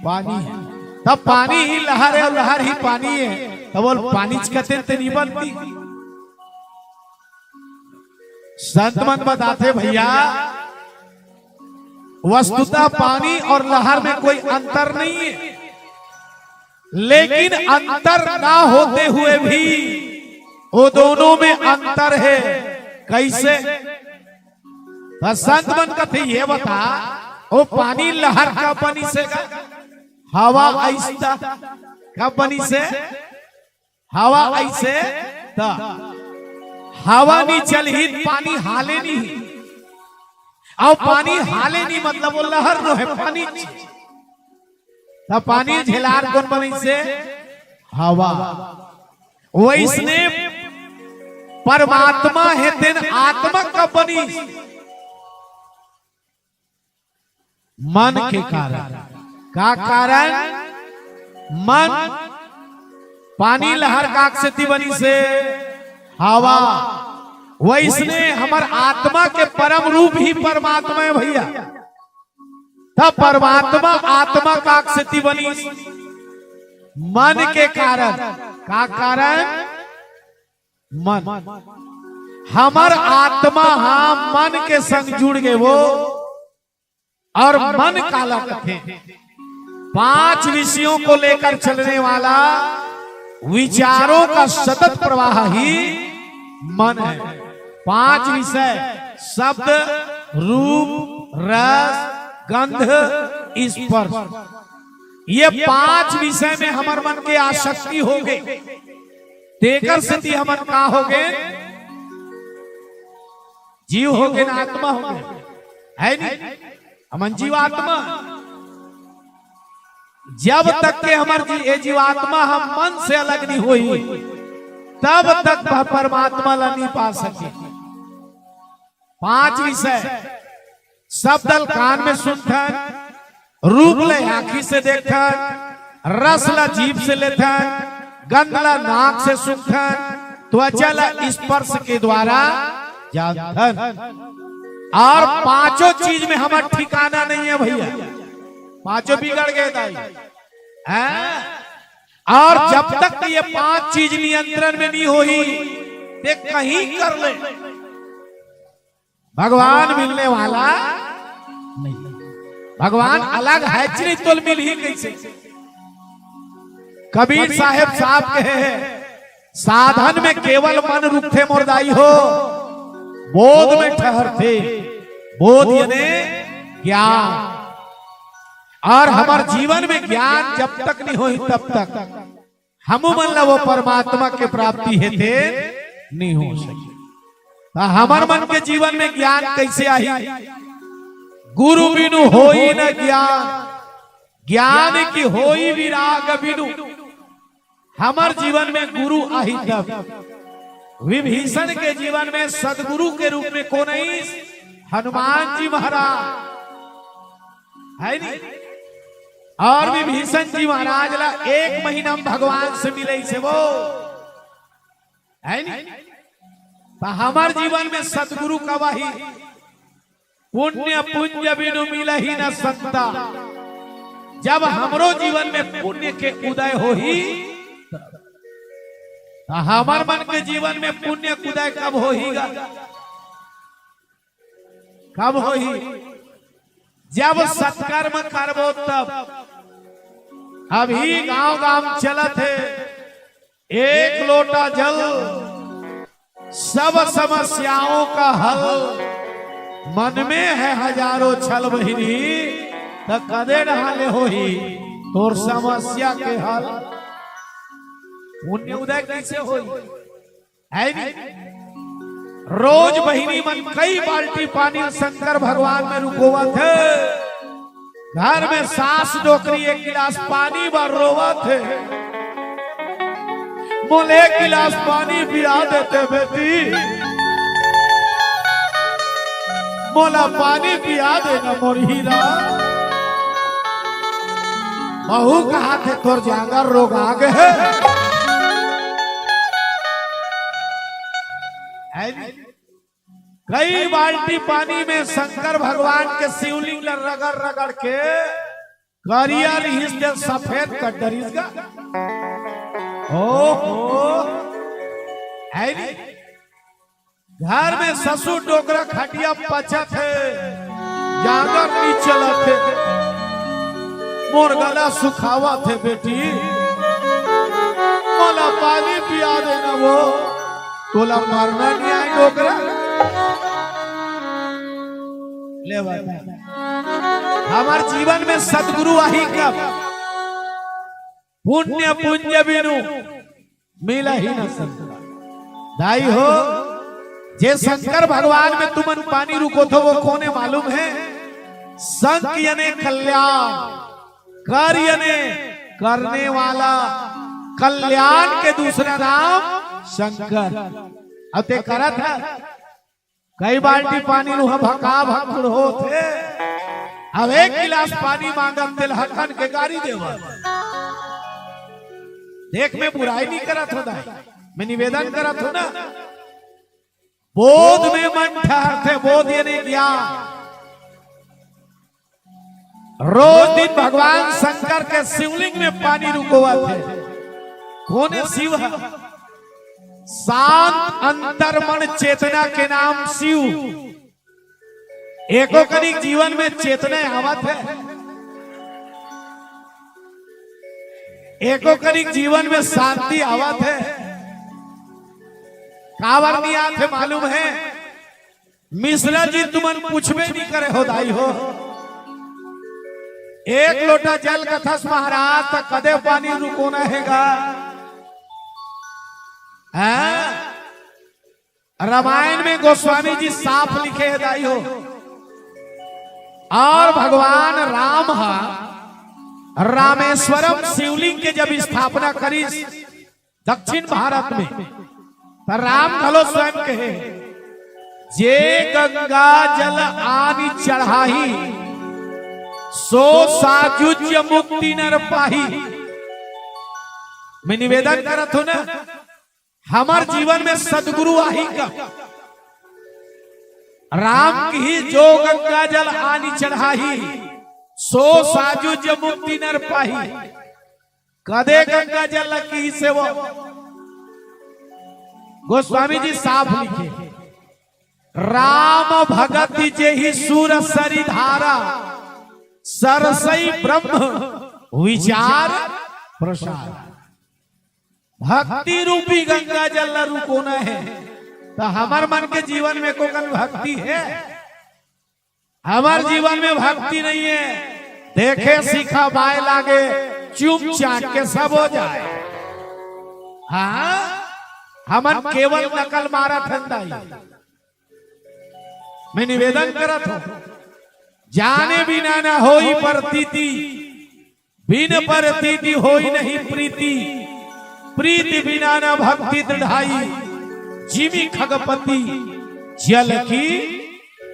पानी है। तब पानी ही लहर है और लहर ही पानी है, तब बोल पानी कहते नहीं बनती। संत मन बताते भैया, वस्तुतः पानी और लहर में कोई अंतर नहीं है, लेकिन अंतर ना होते हुए भी वो दोनों में अंतर है। कैसे? संत मन कहते ये बता, वो पानी लहर का बनी से हवा ऐसा कब बनी से, हवा ऐसे हवा नहीं चल ही पानी हाले नहीं, और पानी हाले नहीं मतलब वो लहर नो है पानी। तब पानी झेलार कौन बनी से, हवा। वैसने परमात्मा है तेन आत्मा कब बनी, मन के कारण। का कारण? मन। पानी लहर काक से बनी से हवा। वैसने हमार आत्मा के परम रूप ही परमात्मा है भैया। तब परमात्मा आत्मा काक से बनी मन के कारण। का कारण? मन। हमार आत्मा हम मन के संग जुड़ गए वो, और मन काला कथे 5 विषयों को लेकर चलने वाला विचारों का सतत प्रवाह ही मन है। 5 विषय, शब्द, रूप, रस, गंध, स्पर्श, ये 5 विषय में हमार मन के आसक्ति हो गए। तेकर से हमन का हो गए, जीव हो गए ना आत्मा हो गए, है नहीं हमन जीवात्मा। जब तक के हमारे जीवात्मा हम मन से अलग नहीं हुई, तब तक परमात्मा ला नहीं पा सके। 5 विषय, शब्द कान में सुनता, रूप ले आंखी से देखता, रस ला जीभ से लेता, गंध ला नाक से सुनता, त्वचा ला स्पर्श के द्वारा जानता। और 5 चीज में हमारा ठिकाना नहीं है भैया, 5 बिगड़ गए दाई। और जब तक ये 5 चीज नियंत्रण में नहीं होई, ते कहीं कर ले भगवान मिलने वाला नहीं। भगवान अलग है नहीं तो मिल ही कैसे। कबीर साहेब कहे हैं, साधन में केवल मन रुकते मुर्दाई हो, बोध में ठहरते बोध यानी ज्ञान। और हमार जीवन में ज्ञान जब तक नहीं होई तब तक हम मन ला वो परमात्मा के प्राप्ति हेते नहीं हो सके। हमार मन के जीवन में ज्ञान कैसे आई? गुरु बिनु होई न ज्ञान, ज्ञान की होई विराग बिनु। हमार जीवन में गुरु आई तब। विभीषण के जीवन में सदगुरु के रूप में कौन आई? हनुमान जी महाराज है नहीं। और विभीषण जी महाराज ला 1 महीना में भगवान से मिले से वो है नहीं। तो हमार जीवन में सदगुरु का वही पुण्य पुंज बिनु मिलहि न संता। जब हमरो जीवन में पुण्य के उदय हो ही, हमार मन के जीवन में पुण्य उदय कब होगा? कब होही? जब सत्कर्म करबो तब। अभी गांव गांव चलत है, 1 लोटा जल सब समस्याओं का हल। मन में है हजारों छल बहिनी, तो कदे नहाले होही तोर समस्या के हल। पुण्य उदय कैसे होई है नहीं? रोज बहिनी मन कई बाल्टी पानी शंकर भगवान में रुकोवत है। घर में सास नौकरी 1 गिलास पानी भर रोवत है। मोल 1 गिलास पानी पिया देते बेटी, मोला पानी पिया देना मोर हीरा। बहू कहा थे तोर जांगर रोग आ गए है। कई बाल्टी पानी में शंकर भगवान के शिवलिंग रगड़ रगड़ के करिया रिहिस दे सफेद कर डरिसगा। ओ है नहीं। घर में ससुर डोकरा खटिया पचत है, जागर नहीं चलत है। मोर गला सुखावा थे बेटी, मोला पानी पिया देना। वो तोला मारना नहीं आई डोकरा ले। हमार जीवन में सदगुरु आई कब? पुण्य पुंज बिनु मिला ही न संता। दाई हो जे शंकर भगवान में तुमन पानी रुको तो वो कोने मालूम है? संक यानी कल्याण, कर यानी करने वाला। कल्याण के दूसरा नाम शंकर। अब ते करा था कई बाल्टी पानी नु भका भकुड़ होते। अब 1 गिलास पानी मांगत तिलहकन के गाड़ी देवा। देख मैं बुराई नहीं करत हो दाई, मैं निवेदन करत हो ना। बोध में मन ठहरते, बोध यानी ज्ञान। रोज दिन भगवान शंकर के शिवलिंग में पानी रुकोवा थे। कौन शिव है? शांत अंतर्मन चेतना के नाम शिव। एको कनिक जीवन में चेतना आवत है, एको कनिक जीवन में शांति आवत है। कावर नहीं आते मालूम है? मिश्रा जी तुमन पूछबे नहीं करे हो दाई हो। 1 लोटा जल कथस महाराज तो कदे पानी रुको न हैगा। रामायण में गोस्वामी जी साफ लिखे है दाई हो। और भगवान राम रामेश्वरम शिवलिंग के जब स्थापना करी दक्षिण भारत में, तो राम भलो स्वयं कहे जे गंगा जल आदि चढ़ाही सो साजुज्य मुक्ति नर पाही। मैं निवेदन करत हूं ना, हमार जीवन में सदगुरु आई का। राम की जो गंगा जल आनी चढ़ाही सो साजुज्य मुक्ति नर पाही। कदे गंगा जल की से वो गोस्वामी जी साफ लिखे, राम भगत जेहि सुर सरी धारा सरसई ब्रह्म विचार प्रसार। भक्ति रूपी गंगा जल रुको न है। तो हमार मन के जीवन में कोई भक्ति है? हमारे जीवन में भक्ति नहीं है, देखे सीखा बाय लागे चुप चाट के सब हो जाए। हाँ, हमन केवल नकल मारा धंधाई। मैं निवेदन करत हूं, जाने बिना न होई प्रतीति, बिन प्रतीति होई नहीं प्रीति, प्रीति बिना न भक्ति दृढ़ाई, जिमी खगपति जल की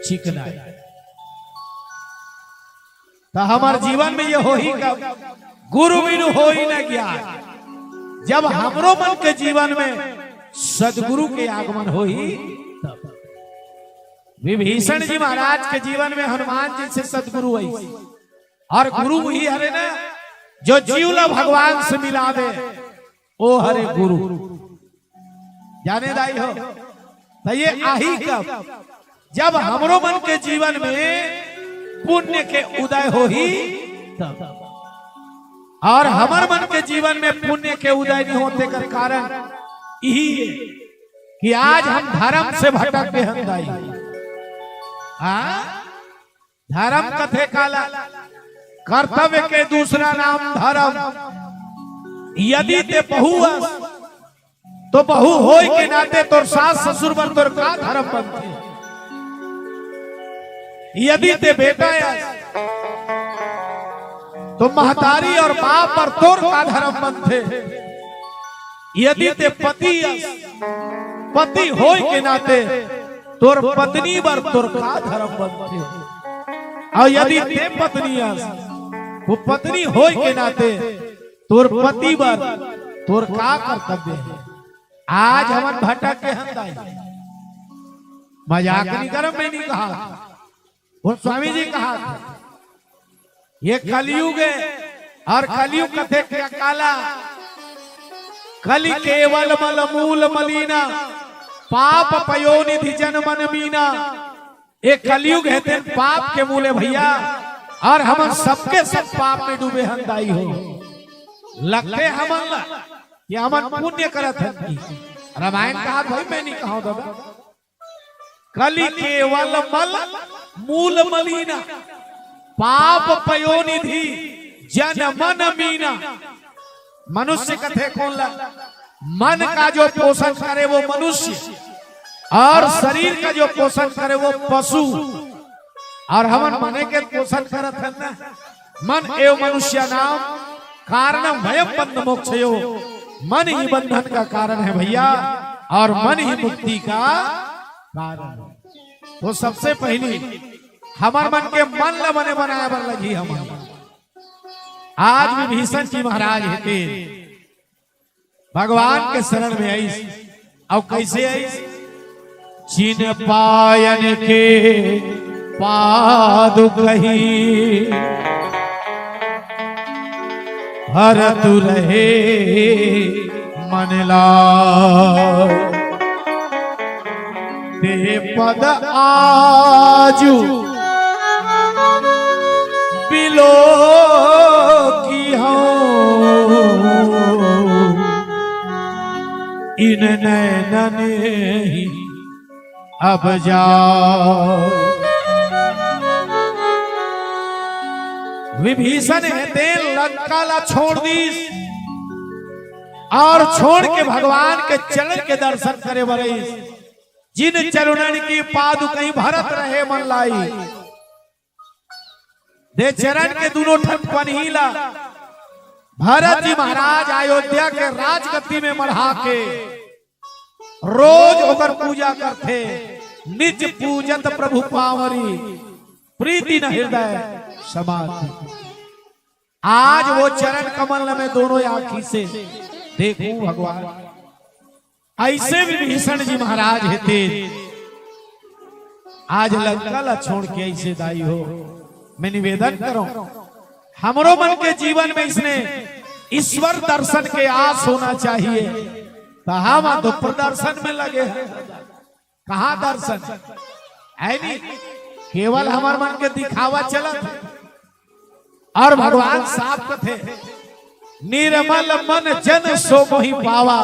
चिकनाई। तो हमारे जीवन में ये हो ही कब, गुरु बिनु हो ही न ज्ञान। जब हमरो मन के जीवन में सदगुरु के आगमन हो ही तब। विभीषण जी महाराज के जीवन में हनुमान जी से सदगुरु आई, और गुरु ही हरे ना जो जीवला भगवान से मिला दे, ओ हरे गुरु। जाने दाई हो तो ये आही कब, जब हमरो मन के जीवन में पुण्य के उदय हो ही तब। और हमार मन के जीवन में पुण्य के उदय नहीं होते का कारण यही है कि आज हम धर्म से भटक के हंदाई। धर्म कथे काला, कर्तव्य के दूसरा नाम धर्म। यदि ते बहु तो बहु होय के नाते तोर सास ससुर बर तोर का धर्म बनते। यदि ते बेटा तो महतारी और बाप पर तोर का धर्म बनते। यदि ते पति होय के नाते तोर पत्नी बर तोर का धर्म बनते। और यदि ते पत्नी वो पत्नी होय के नाते तोर पति बर तोर का कर्तव्य है। आज हम भटक के हंदाई, मजाक नहीं करम, मैं नहीं कहा, वो स्वामी जी कहा ये कलयुग है। और कलयुग कथे क्या काला, कलि केवल मल मूल मलीना, पाप पयोनिधि जन मन मीना। एक कलयुग है तेन पाप के मूले भैया, और हम सबके सब पाप में डूबे हंदाई हो। लगते हमन कि हमन पुण्य करत हन। रामायण कहा भाई, मैं नहीं कहा दादा। कलि केवल मल मूल मलीना, पाप पयोनिधि जन मन मीना। मनुष्य कथे कौन ला, मन का जो पोषण करे वो मनुष्य, और शरीर का जो पोषण करे वो पशु। और हमन मने के पोषण करत हन ना। मन एवं मनुष्य नाम कारणम भयम बंध मोक्षयो। मन ही बंधन का कारण है भैया, और मन ही मुक्ति का कारण। तो सबसे पहली हमार मन के मन ला बने बनाए बर लगी हम। आज विभीषण जी महाराज हेते भगवान के शरण में आई, और कैसे आई, चिन पायन के पादुकहि हर तु रहे मन लाय। ते पद आजू बिलो की हूँ, इन नैनन ही अब जाओ। विभीषण हेते लंका ला छोड़ दी, और छोड़ के भगवान के चरण के दर्शन करे बरई। जिन चरणन की पादुकहि भरत रहे मन लाई। दे चरण के दोनों ठन पनहीला। भरत जी महाराज अयोध्या के राजगद्दी में मढ़ा के रोज होकर पूजा करते। निज पूजत प्रभु पावरी, प्रीति न हृदय समाधि। आज वो चरण कमल में दोनों आंखी से देखूं भगवान। ऐसे विभीषण जी महाराज हेते आज लंका ला छोड़ के ऐसे दाई हो। मैं निवेदन करूं, हमरो मन के जीवन में इसने ईश्वर दर्शन के आस होना चाहिए। तो हम तो प्रदर्शन में लगे हैं, कहाँ दर्शन है नहीं, केवल हमारे मन के दिखावा चलत। और भगवान साफ कथे, निर्मल मन जन सो मोहि पावा,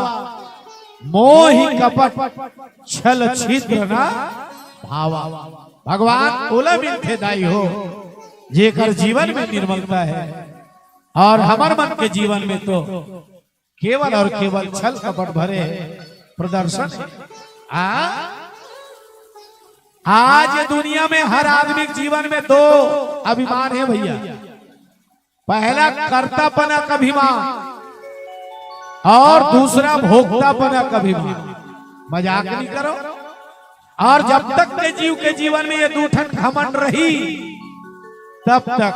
मोहि कपट छल छिद्र ना भावा। भगवान ओला मिलते दाई हो जेकर जीवन में निर्मलता है और हमार मन के जीवन में तो केवल और केवल छल कपट भरे प्रदर्शन है। आज दुनिया में हर आदमी के जीवन में दो अभिमान है भैया। पहला कर्तापना का अभिमान और दूसरा भोक्तापना का अभिमान। मजाक नहीं करो। और जब तक के जीव के जीवन में ये दूठन घमंड रही तब तक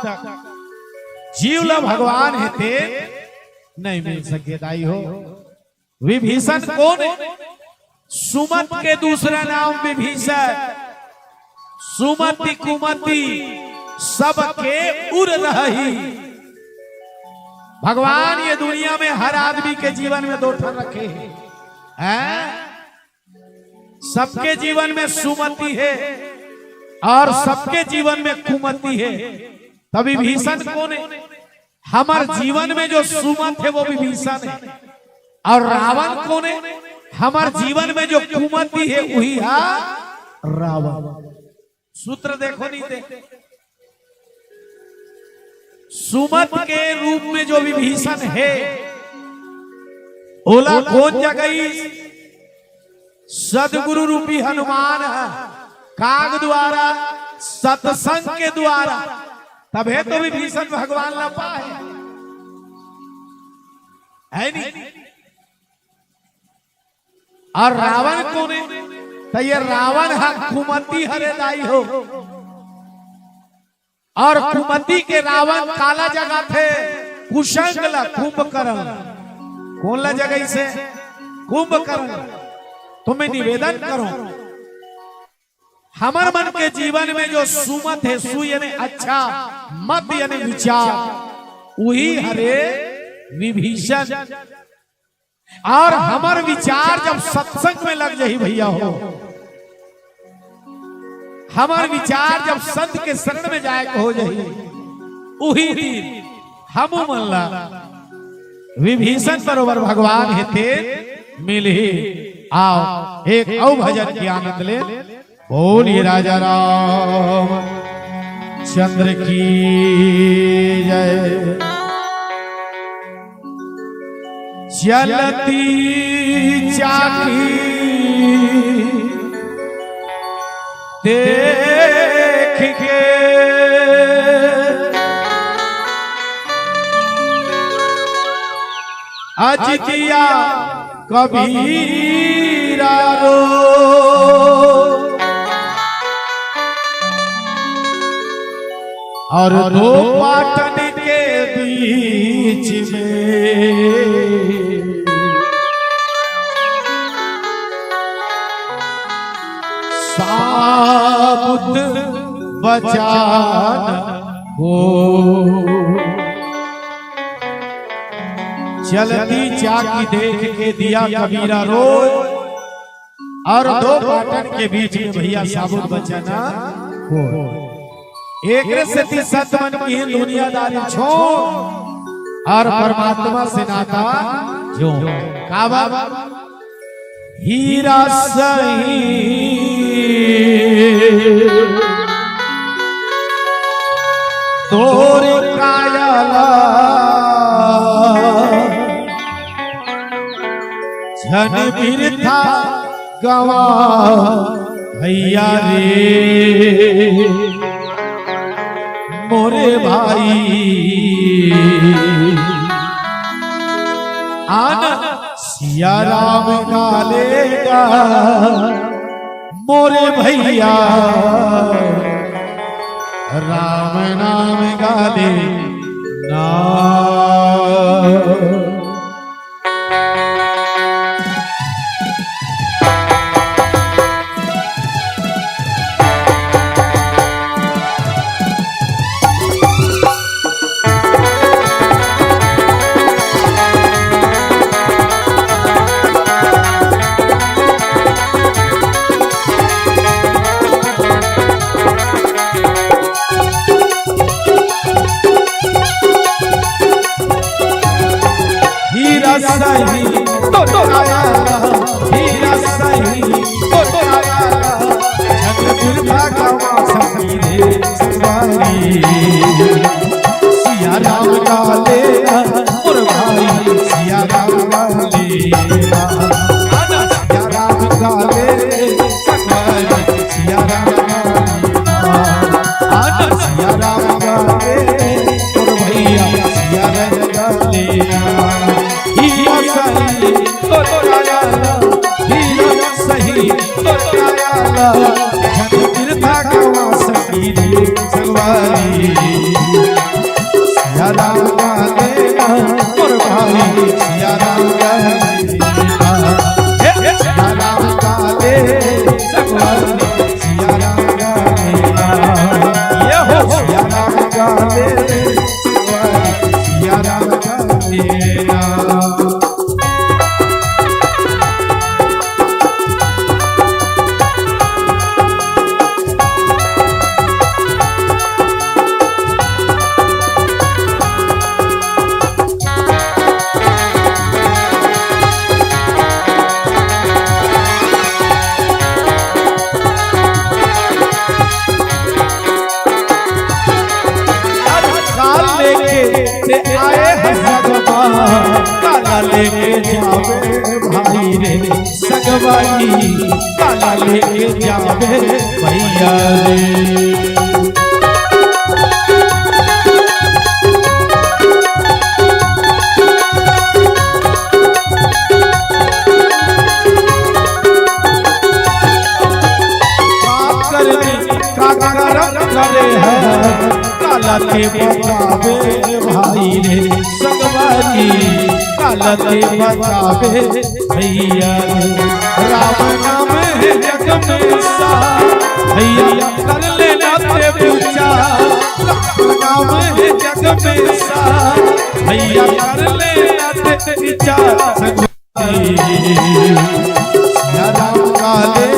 जीव ला भगवान है ते नहीं मिल सके दाई हो। विभीषण कौन है? सुमत के दूसरा नाम विभीषण। सुमति कुमति सबके उर रही। भगवान ये दुनिया में हर आदमी के जीवन में दो ठन रखे हैं। सबके जीवन में सुमति है और सबके जीवन में कुमति है। तभी विभीषण कौन है? हमार जीवन में जो सुमत है वो विभीषण है। और रावण कौन है? हमार जीवन में जो कुमति है वही है रावण। सूत्र देखो नहीं दे। सुमत के रूप में जो विभीषण है ओला कौन जगई? सदगुरु रूपी हनुमान है। काग द्वारा सत्संग के द्वारा तबे तो विभीषण भगवान ला पाए है नहीं। और रावण कौन है? तो ये रावण है कुमति हरे दाई हो। और कुमति के रावण काला जगह थे कुशंगला कुंभकर्ण। कौन ला जगह से? कुंभकर्ण। तुम्हें निवेदन करो हमार मन के जीवन में जो सुमत है सु यानी अच्छा मत यानी विचार वही हरे विभीषण। और हमार विचार जब सत्संग में लग जाही भैया हो। हमार विचार जब संत के शरण में जाए हो जाही वही दिन हम मनला विभीषण बरोबर भगवान हेते मिले। आओ एक औ भजन की आनंद ले। बोलिए राजा राम चंद्र की जय। चलती चाकी देख के आज दिया कबीरा रो। और दो पाटन के बीच में साबुत बचाना हो। चलती चाकी देख के दिया कबीरा रोज। और दो पाटन के बीच में भैया साबुत बचाना हो। एक से सत मन की दुनियादारी छोड़ और परमात्मा से नाता जो काबा हीरा सही तोरे कायला जन बिरथा गवा भैया रे मोरे भाई। आना सिया राम गालेगा मोरे भैया राम नाम गाले ना। सही तो आया हीरा सही तो आया चंद्र बिरथा गवा सिया राम गाले और भैया सिया राम गाले हीरा सही तो कायाला हीरा सही तो कायाला जन तीर्था गवा सकी रे संगवारी सिया राम गाले और भाई सिया राम गाले सिया राम गाले संगवारी सिया राम गाले ये हो सिया राम गाले संगवारी सिया राम गाले काला लेके जावे भाई रे सगवाई काला लेके जावे भैया रे करे है काला के बतावे भाई रे सगवारी काला के बतावे भैया राम नाम है जग में सा भैया कर लेना ते पूछा नाम है जग में सा भैया कर लेना ते पूछा सगवारी सिया राम काले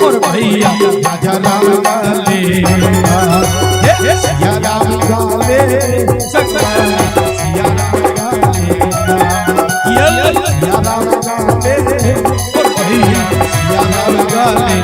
और भैया राजा राम काले सिया राम काले सगवारी सिया राम काले सिया राम काले और भैया सिया राम काले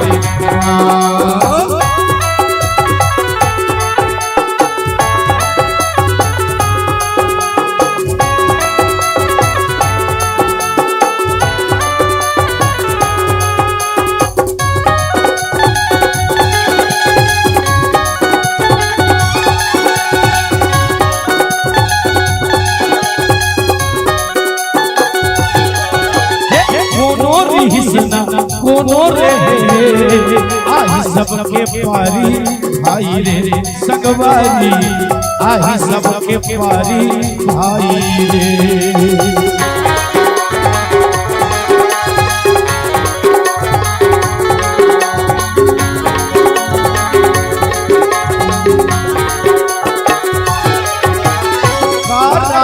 कोनो रे आई सबके पारी भाई रे सगवारी आई सबके पारी भाई रे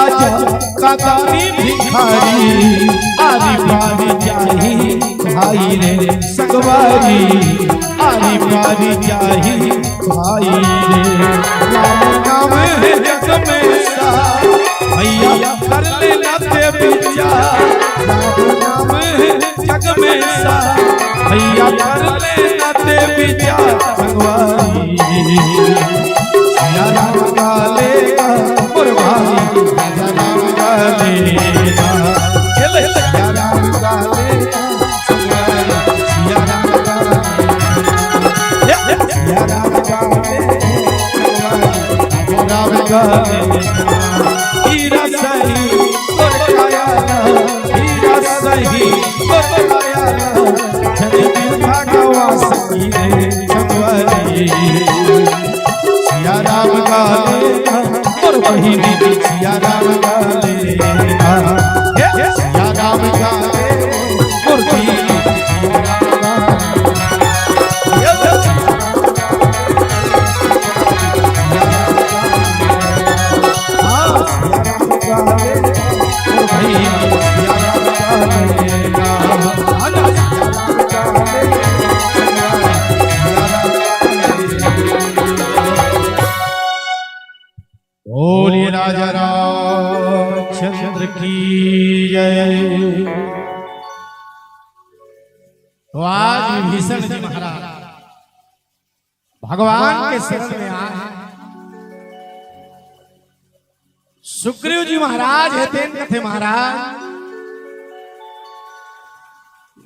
कादानी भिखारी आरी पारी जाही भाई रे सगवारी आरी पारी जाही भाई रे राम नाम है जग में सा भैया कर लेना ते विचार राम नाम है जग में सा भैया कर लेना ते विचार सगवारी सिया राम काले और भाई राजा राम काले सिया राम काले सिया राम काले सिया राम काले राम काले हीरा सही और कायाला हीरा सही और कायाला जन तीर्था गवा सकी रे संगवारी सिया राम काले और वही दीदी सिया राम काले सिया राम काले और दीदी बोलिए राजा रामचंद्र की जय। तो आज विभीषण जी महाराज भगवान के शरण में आए। सुग्रीव जी महाराज हेतेन थे महाराज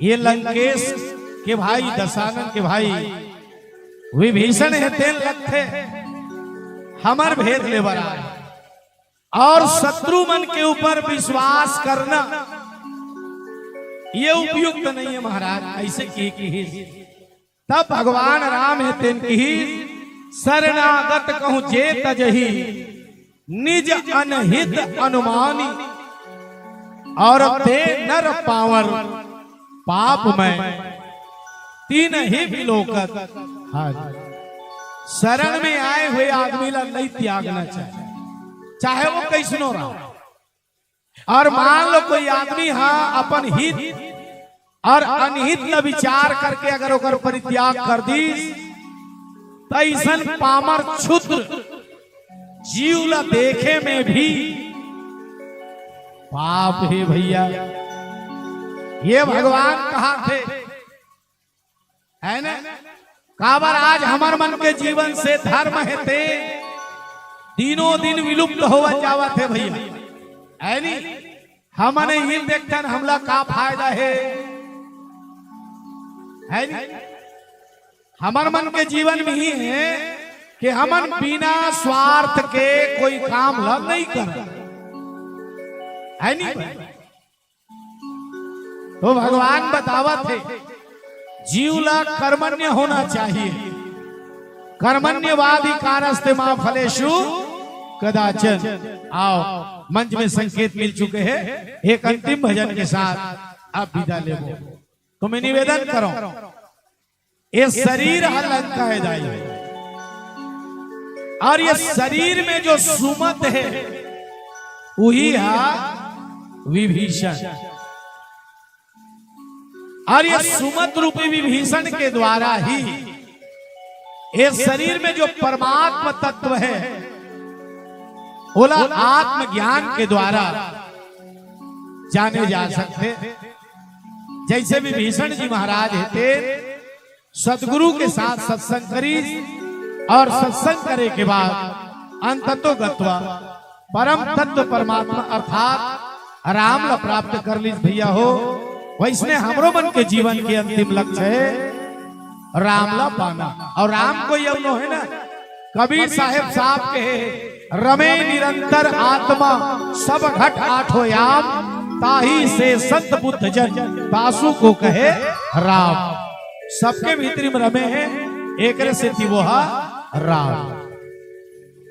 ये लंकेश के भाई दशानन के भाई विभीषण हेतेन लगते हमर भेद ले बराए और शत्रु मन के ऊपर विश्वास करना ये उपयुक्त नहीं है महाराज। ऐसे की तब भगवान राम है तेन की शरणागत कहूं जे तजही निज अनहित अनुमानी और ते नर पावर पाप में तीन ही विलोकत। शरण में आए हुए आदमी ला नहीं त्यागना चाहिए, चाहे वो कैसनो रहा। और मान लो कोई आदमी हाँ अपन हित और अनहित न विचार करके अगर ओकर परित्याग कर दी तैसन पामर क्षुद्र जीव ला देखे में भी पाप है भैया। ये भगवान कहा थे है ना, काबर आज हमार मन के जीवन से धर्म है ते दिनों दिन विलुप्त होवा जावा थे भैया, है नी। हमने ही देखते हमला का फायदा है नी। हमार मन के जीवन में ही है कि हमन बिना स्वार्थ के कोई काम नहीं कर है नी। तो भगवान बतावा थे जीवला कर्मण्य होना चाहिए। कर्मण्यवादी कारस्ते मां फलेषु कदाचन। आओ मंच में संकेत मिल चुके हैं, एक अंतिम भजन के साथ आप विदा ले। तो मैं निवेदन करो ये शरीर अलग का है दाई, और ये शरीर में जो सुमत है वही है विभीषण। और ये सुमत रूपी विभीषण के द्वारा ही ये शरीर में जो परमात्मा तत्व है बोला आत्मज्ञान के द्वारा जाने जा सकते। जैसे विभीषण जी महाराज थे सदगुरु के साथ सत्संग करी और सत्संग करे के बाद अंततो गत्वा परम तत्व परमात्मा अर्थात राम ला प्राप्त कर ली भैया हो। वैसने हमरो मन के जीवन के अंतिम लक्ष्य है राम ला पाना। और राम को यौनो है ना, कबीर साहब के रमे निरंतर आत्मा सब घट आठो याम ताही से संत बुद्ध जन दासु को कहे राम। सबके भीतर में रमे है एक से वो राम।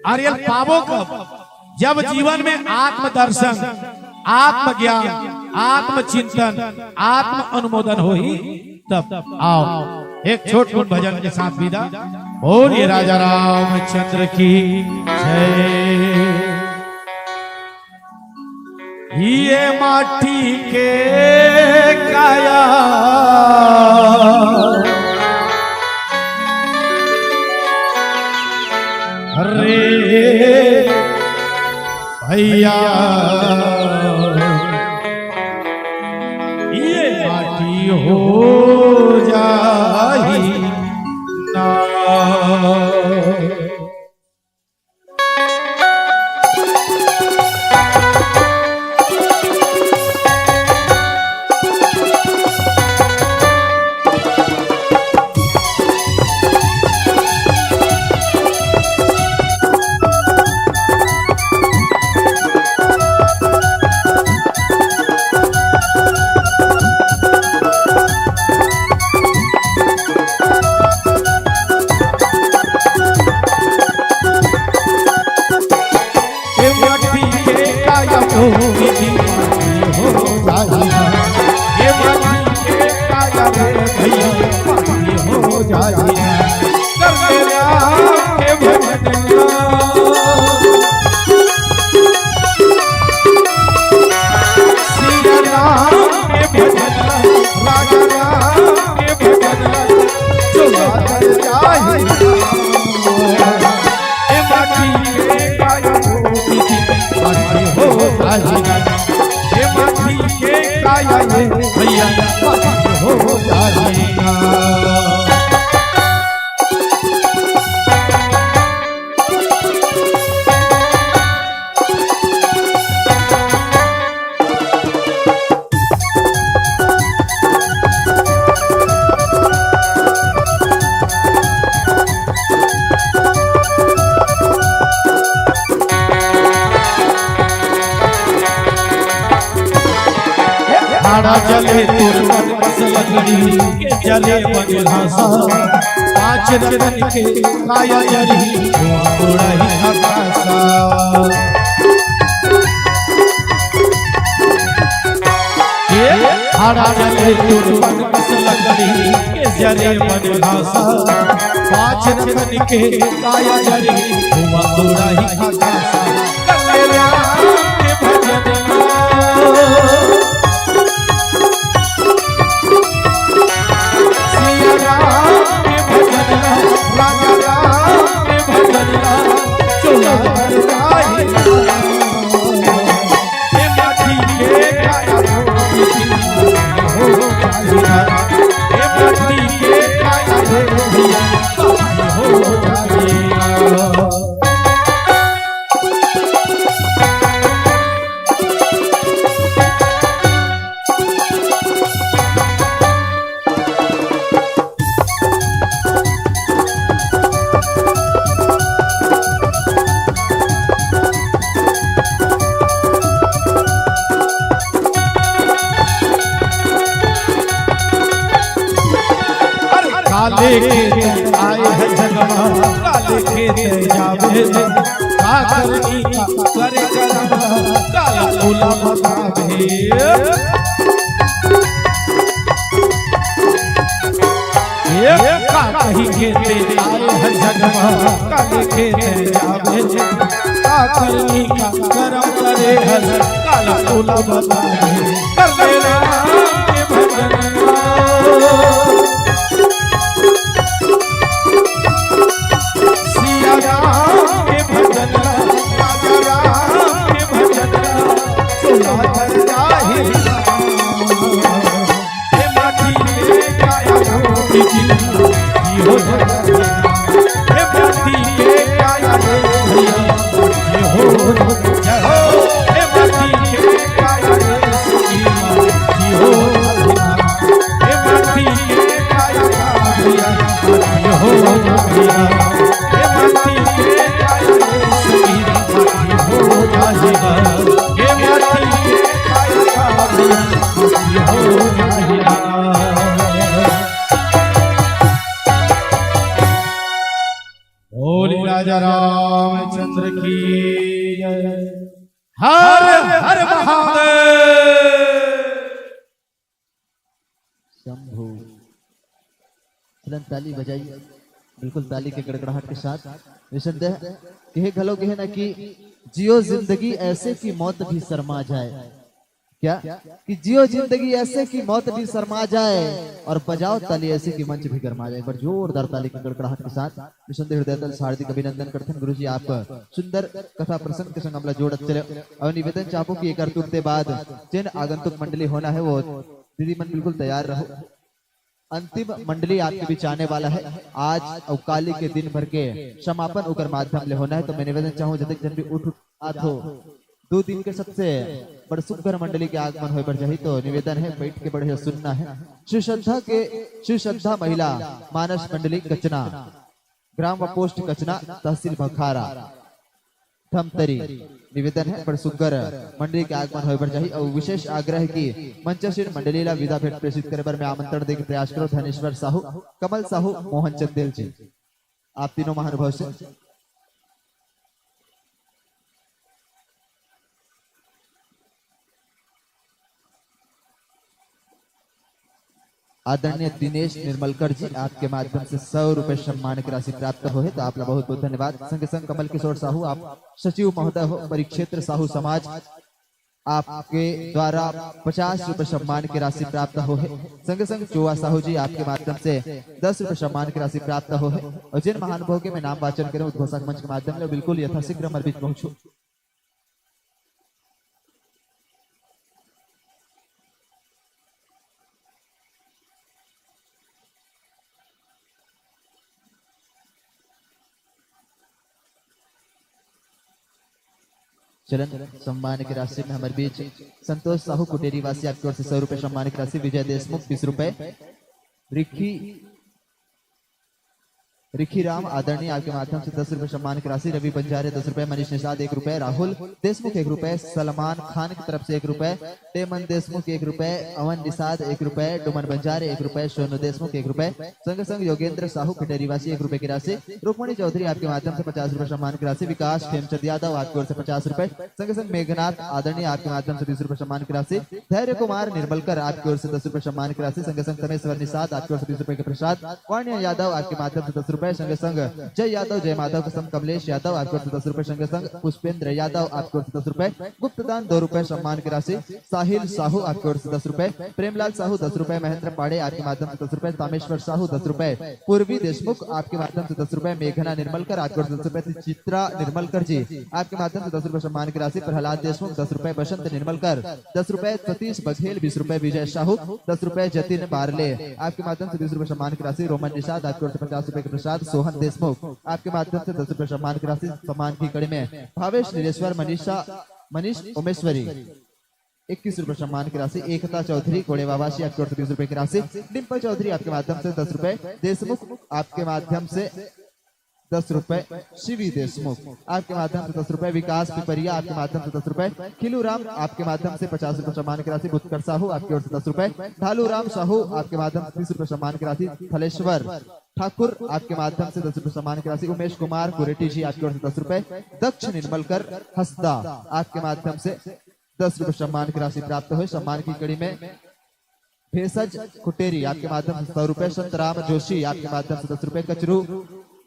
आर्यल पावो कब जब जीवन में आत्मदर्शन आत्मज्ञान आत्मचिंतन आत्म अनुमोदन हो ही तब। आओ एक छोट छोट भजन के साथ विदा। बोलिए राजा रामचंद्र की जय। ये माटी के काया रे भैया, ये माटी हो जाही ना। हाड़ा जले तुरबन कस लकड़ी के जले बनघासा, पांच रतन के काया जरी धुआं उड़ाही आकाशा। हाड़ा जले तुरबन कस लकड़ी के जले बनघासा, पांच रतन के काया जरी धुआं उड़ाही आकाशा। कल्ले राम के भजन काले खेत आए हैं जगमा, काले खेत जावे काकर की करे करम, काला फूला बतावे। काकही खेत आए हैं जगमा, काले खेत जावे काकर की करम करे हर, काला फूला बतावे। कर ले राम के भजन राजा रामचंद्र की जय। हर हर महादेव। शंभू। ताली बजाइए, बिल्कुल ताली के गड़गड़ाहट के साथ। निसंदेह कहे घलो कहे ना कि जियो जिंदगी ऐसे की मौत भी शर्मा जाए। क्या कि जियो जिंदगी ऐसे की मौत भी शर्मा जाए, और बजाओ ताली ऐसे की मंच भी गरमा जाए। पर जोरदार ताली के गड़गड़ाहट के साथ निसंदेह हृदय हार्दिक अभिनंदन करते हैं। गुरु जी आप सुंदर कथा प्रसंग के संग हमला जोड़त चले और निवेदन चाहूँ कि एक तुरते बाद जिन आगंतुक मंडली होना है वो दीदी मन बिल्कुल तैयार रहो। अंतिम मंडली आपके बीच आने वाला है। आज अवकाली के दिन भर के समापन उकर माध्यम ले होना है। तो मैं निवेदन चाहूँ जब जन भी उठ हो 2 दिन के सबसे बड़ सुखकर मंडली के आगमन हो जाही। तो निवेदन है बैठ के बढ़िया सुनना है। श्री श्रद्धा महिला मानस मंडली कचना, ग्राम व पोस्ट कचना, तहसील भखारा, धमतरी। निवेदन है बड़ सुखकर मंडली के आगमन हो जाही। और विशेष आग्रह की मंचशील मंडली ला विदा भेंट प्रेषित करे पर मैं आमंत्रण देकर प्रयास करो। धनेश्वर साहू, कमल साहू, मोहन चंदेल जी, आप तीनों महानुभाव से आदरणीय दिनेश निर्मलकर जी आपके माध्यम से 100 रुपए सम्मान की राशि प्राप्त हो है। तो आप बहुत बहुत धन्यवाद। संग संग कमल किशोर साहू आप सचिव महोदय हो परिक्षेत्र साहू समाज, आपके द्वारा 50 रुपए सम्मान की राशि प्राप्त हो है। संग संग चौवा साहू जी आपके माध्यम से 10 रुपए सम्मान की राशि प्राप्त हो है। और जिन महानुभाव के मैं नाम वाचन करूँ उद्घोषक मंच के माध्यम से बिल्कुल यथाशीघ्र हमारे बीच पहुंचू। चलन सम्मान की राशि में हमारे बीच संतोष साहू कुटेरी वासी आपकी ओर से 100 रुपए सम्मान की राशि, विजय देशमुख 20 रुपए, रिखी राम आदरणीय आपके माध्यम से 10 रुपए सम्मान की राशि, रवि बंजारे 10 रुपए, मनीष निषाद 1 रुपए, राहुल देशमुख 1 रुपए, सलमान खान की तरफ से 1 रुपए, टेमन देशमुख 1 रुपए, अमन निषाद 1 रुपए, डुमन बंजारे 1 रुपए, सोनू देशमुख 1 रुपए, संग संग योगेंद्र साहू खटेरीवासी 1 रुपए की राशि, रुक्मणी चौधरी आपके माध्यम से 50 रुपए सम्मान की राशि, विकास खेमचंद यादव आपकी ओर से 50 रुपए, संग संग मेघनाथ आदरणीय आपके माध्यम से 30 रुपए सम्मान की राशि, धैर्य कुमार निर्मलकर आपकी ओर से 10 रुपए सम्मान की राशि, संग संग तमेश्वर निषाद आपकी ओर से 30 रुपए के प्रसाद, वाण्या यादव आपके माध्यम से 10 रुपए, संग संग जय यादव जय माधव कसम कमलेश यादव आपकी ओर से 10 रुपए, संग संग पुष्पेंद्र यादव आपकी ओर से 10 रुपए, गुप्तदान 2 रुपए सम्मान की राशि, साहिल साहू आपकी ओर से 10 रुपए, प्रेमलाल साहू 10 रुपए, महेंद्र पाड़े आपके माध्यम से 10 रुपए, तामेश्वर साहू 10 रुपए, पूर्वी देशमुख आपके माध्यम से 10 रुपए, मेघना निर्मलकर आपकी ओर से 10 रुपए, चित्रा निर्मलकर जी आपके माध्यम से 10 रुपए सम्मान की राशि, प्रहलाद देशमुख 10 रुपए, बसंत निर्मलकर 10 रुपए, सतीश बघेल 20 रुपए, विजय साहू 10 रुपए, जतिन बारले आपके माध्यम से 20 रुपए सम्मान की राशि, रोमन निषाद आपकी ओर से 50 रुपए के प्रसाद, सोहन देशमुख आपके माध्यम से 10 रुपए सम्मान की राशि, सम्मान की कड़ी में भावेश नीलेश्वर मनीष उमेश्वरी 21 रुपए सम्मान की राशि, एकता चौधरी गोड़ेवासी आपकी ओर से 20 रुपए की राशि, डिम्पल चौधरी आपके माध्यम से 10 रुपए, देशमुख आपके माध्यम से 10 रुपए, शिवी देशमुख आपके माध्यम से 10 रुपए, विकास पिपरिया आपके माध्यम से 10 रुपए, खिलू राम आपके माध्यम से 50 रुपए सम्मान की राशि, बुत्कर साहू आपकी ओर से 10 रुपए, ढालू राम साहू आपके माध्यम से 30 रुपए सम्मान की राशि, थलेश्वर ठाकुर आपके माध्यम से 10 रुपए सम्मान की राशि, उमेश कुमार कुरेटी जी आपकी ओर से 10 रुपए, दक्ष निर्मलकर हसदा आपके माध्यम से 10 रुपए सम्मान की राशि प्राप्त हुई। सम्मान की कड़ी में भेषज कुटेरी आपके माध्यम से 100 रुपए, संतराम जोशी आपके माध्यम से 10 रुपए, कचरू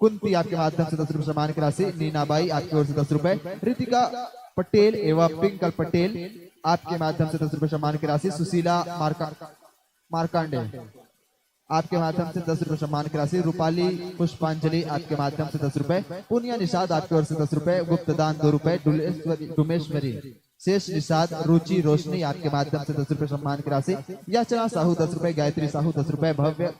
कुंती आपके माध्यम से 10 रुपए सम्मान की राशि, नीनाबाई आपकी ओर से 10 रुपए, रितिका पटेल एवं पिंकल पटेल आपके माध्यम से 10 रुपए सम्मान की राशि, सुशीला मार्कांडे आपके माध्यम से 10 रुपए सम्मान की राशि, रूपाली पुष्पांजलि आपके माध्यम से 10 रुपए, पुनिया निषाद आपकी ओर से 10 रुपए, गुप्तदान 2 रुपए, डुमेश्वरी शेष निषाद रुचि रोशनी आपके माध्यम से 10 रुपए सम्मान की राशि, याचना साहू 10 रुपए, गायत्री साहू 10 रुपए, भव्य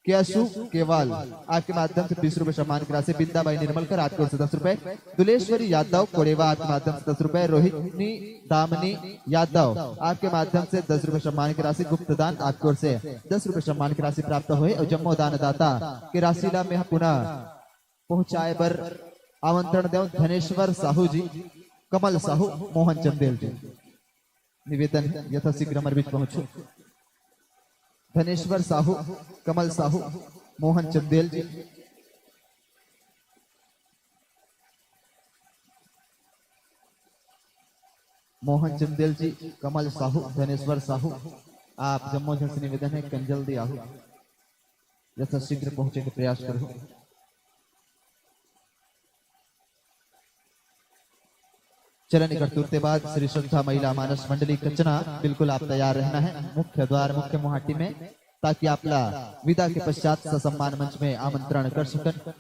केशु केवाल आपके माध्यम से 20 रुपए सम्मान की राशि, बिंदाबाई निर्मलकर आपकी ओर से 10 रुपए, दुलेश्वरी यादव कोड़ेवा आपके माध्यम से 10 रुपए, रोहितनी दामनी यादव आपके माध्यम से 10 रुपए सम्मान की राशि, गुप्तदान आपकी ओर से 10 रुपए सम्मान की राशि प्राप्त हुए और जम्मो दान दाता के राशिला में पुनः पहुंचाए पर आमंत्रण देव धनेश्वर साहू जी, कमल साहू, मोहन चंदेल जी, निवेदन यथाशीघ्र हमारे बीच पहुंचो। धनेश्वर साहू, कमल साहू, मोहन चंदेल जी, मोहन चंदेल जी, कमल साहू, धनेश्वर साहू, आप जम्मू झट से निवेदन है कंजल दी आहू यथाशीघ्र पहुंचे के प्रयास करो। चरण करते बाद श्री श्रद्धा महिला मानस मंडली कचना बिल्कुल आप तैयार रहना है मुख्य द्वार मुख्य मुहाटी में, ताकि आपला विदा के पश्चात सम्मान मंच में आमंत्रण कर सकन।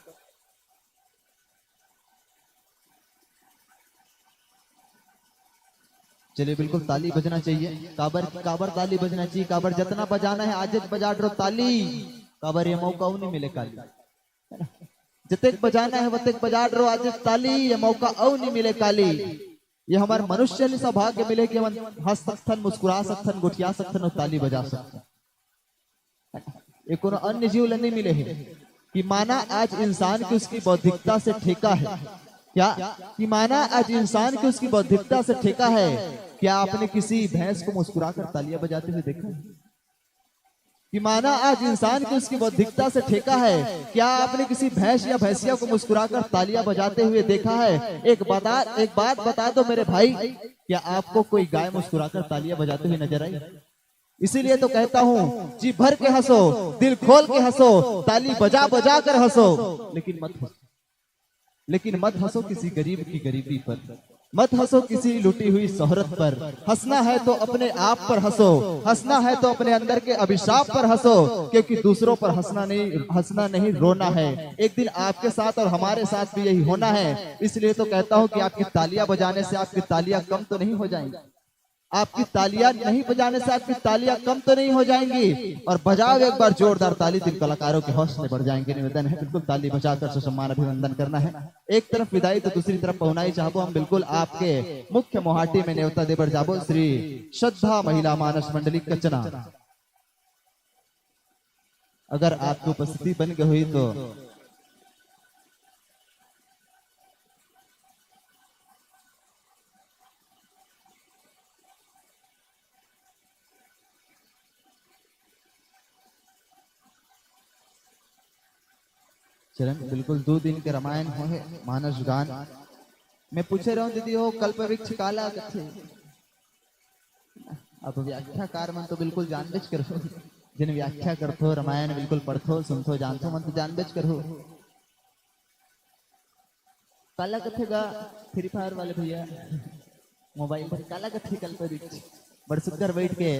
चलिए बिल्कुल ताली बजना चाहिए, काबर ताली बजना चाहिए, काबर जितना बजाना है आज बजा ड्रो ताली, काबर ये मौका नहीं मिले काली, जितने बजाना है वतेक बजा ड्रो आज ताली, ये मौका और नहीं मिले काली। ये हमारे मनुष्य ने सौभाग्य मिले कि हम हंस सकथन, मुस्कुरा सकथन, गुठिया सकथन और ताली बजा सकथन। ये कोनो अन्य जीव नहीं मिले हैं कि माना आज इंसान की उसकी बौद्धिकता से ठेका है, क्या कि माना आज इंसान की उसकी बौद्धिकता से ठेका है। क्या आपने किसी भैंस को मुस्कुरा कर तालियां बजाते हुए देखा है? कि माना आज इंसान की उसकी बौद्धिकता से ठेका है, क्या आपने किसी भैंस या भैंसिया को मुस्कुराकर तालियां बजाते हुए देखा है? एक बात बता दो मेरे भाई, क्या आपको कोई गाय मुस्कुराकर तालियां बजाते हुए नजर आई? इसीलिए तो कहता हूँ जी भर के हंसो, दिल खोल के हंसो, ताली बजा बजा कर हंसो, लेकिन मत हंसो किसी गरीब की गरीबी पर, मत हंसो किसी लुटी हुई शोहरत पर। हंसना है तो अपने आप पर हंसो, हंसना है तो अपने अंदर के अभिशाप पर हंसो, क्योंकि दूसरों पर हंसना नहीं रोना है। एक दिन आपके साथ और हमारे साथ भी यही होना है। इसलिए तो कहता हूँ कि आपकी तालियां बजाने से आपकी तालियां कम तो नहीं हो जाएंगी, आपकी तालियां नहीं बजाने से आपकी तालियां कम तो नहीं हो जाएंगी। और बजाओ एक बार जोरदार ताली, दिन कलाकारों के हौसले बढ़ जाएंगे। निवेदन है बिल्कुल ताली बजाकर सम्मान अभिनंदन करना है। एक तरफ विदाई तो दूसरी तरफ पहुनाई चाहबो हम बिल्कुल आपके मुख्य मोहाटी में न्योता देवर जाबो श्री श्रद्धा महिला मानस मंडली कचना। अगर आपकी उपस्थिति बन गई हुई तो चरण बिल्कुल 2 दिन के रामायण हो है मानस गान। मैं पूछे रहा हूँ दीदी हो कल्प वृक्ष काला कथे। अब व्याख्याकार मन तो बिल्कुल जानबेच करो, जिन व्याख्या करथो रामायण बिल्कुल पढ़थो सुनथो जानथो मन तो जानबेच करो। काला कथेगा फ्री फायर वाले भैया मोबाइल पर काला कथे कल्प वृक्ष बड़ सुंदर बैठ के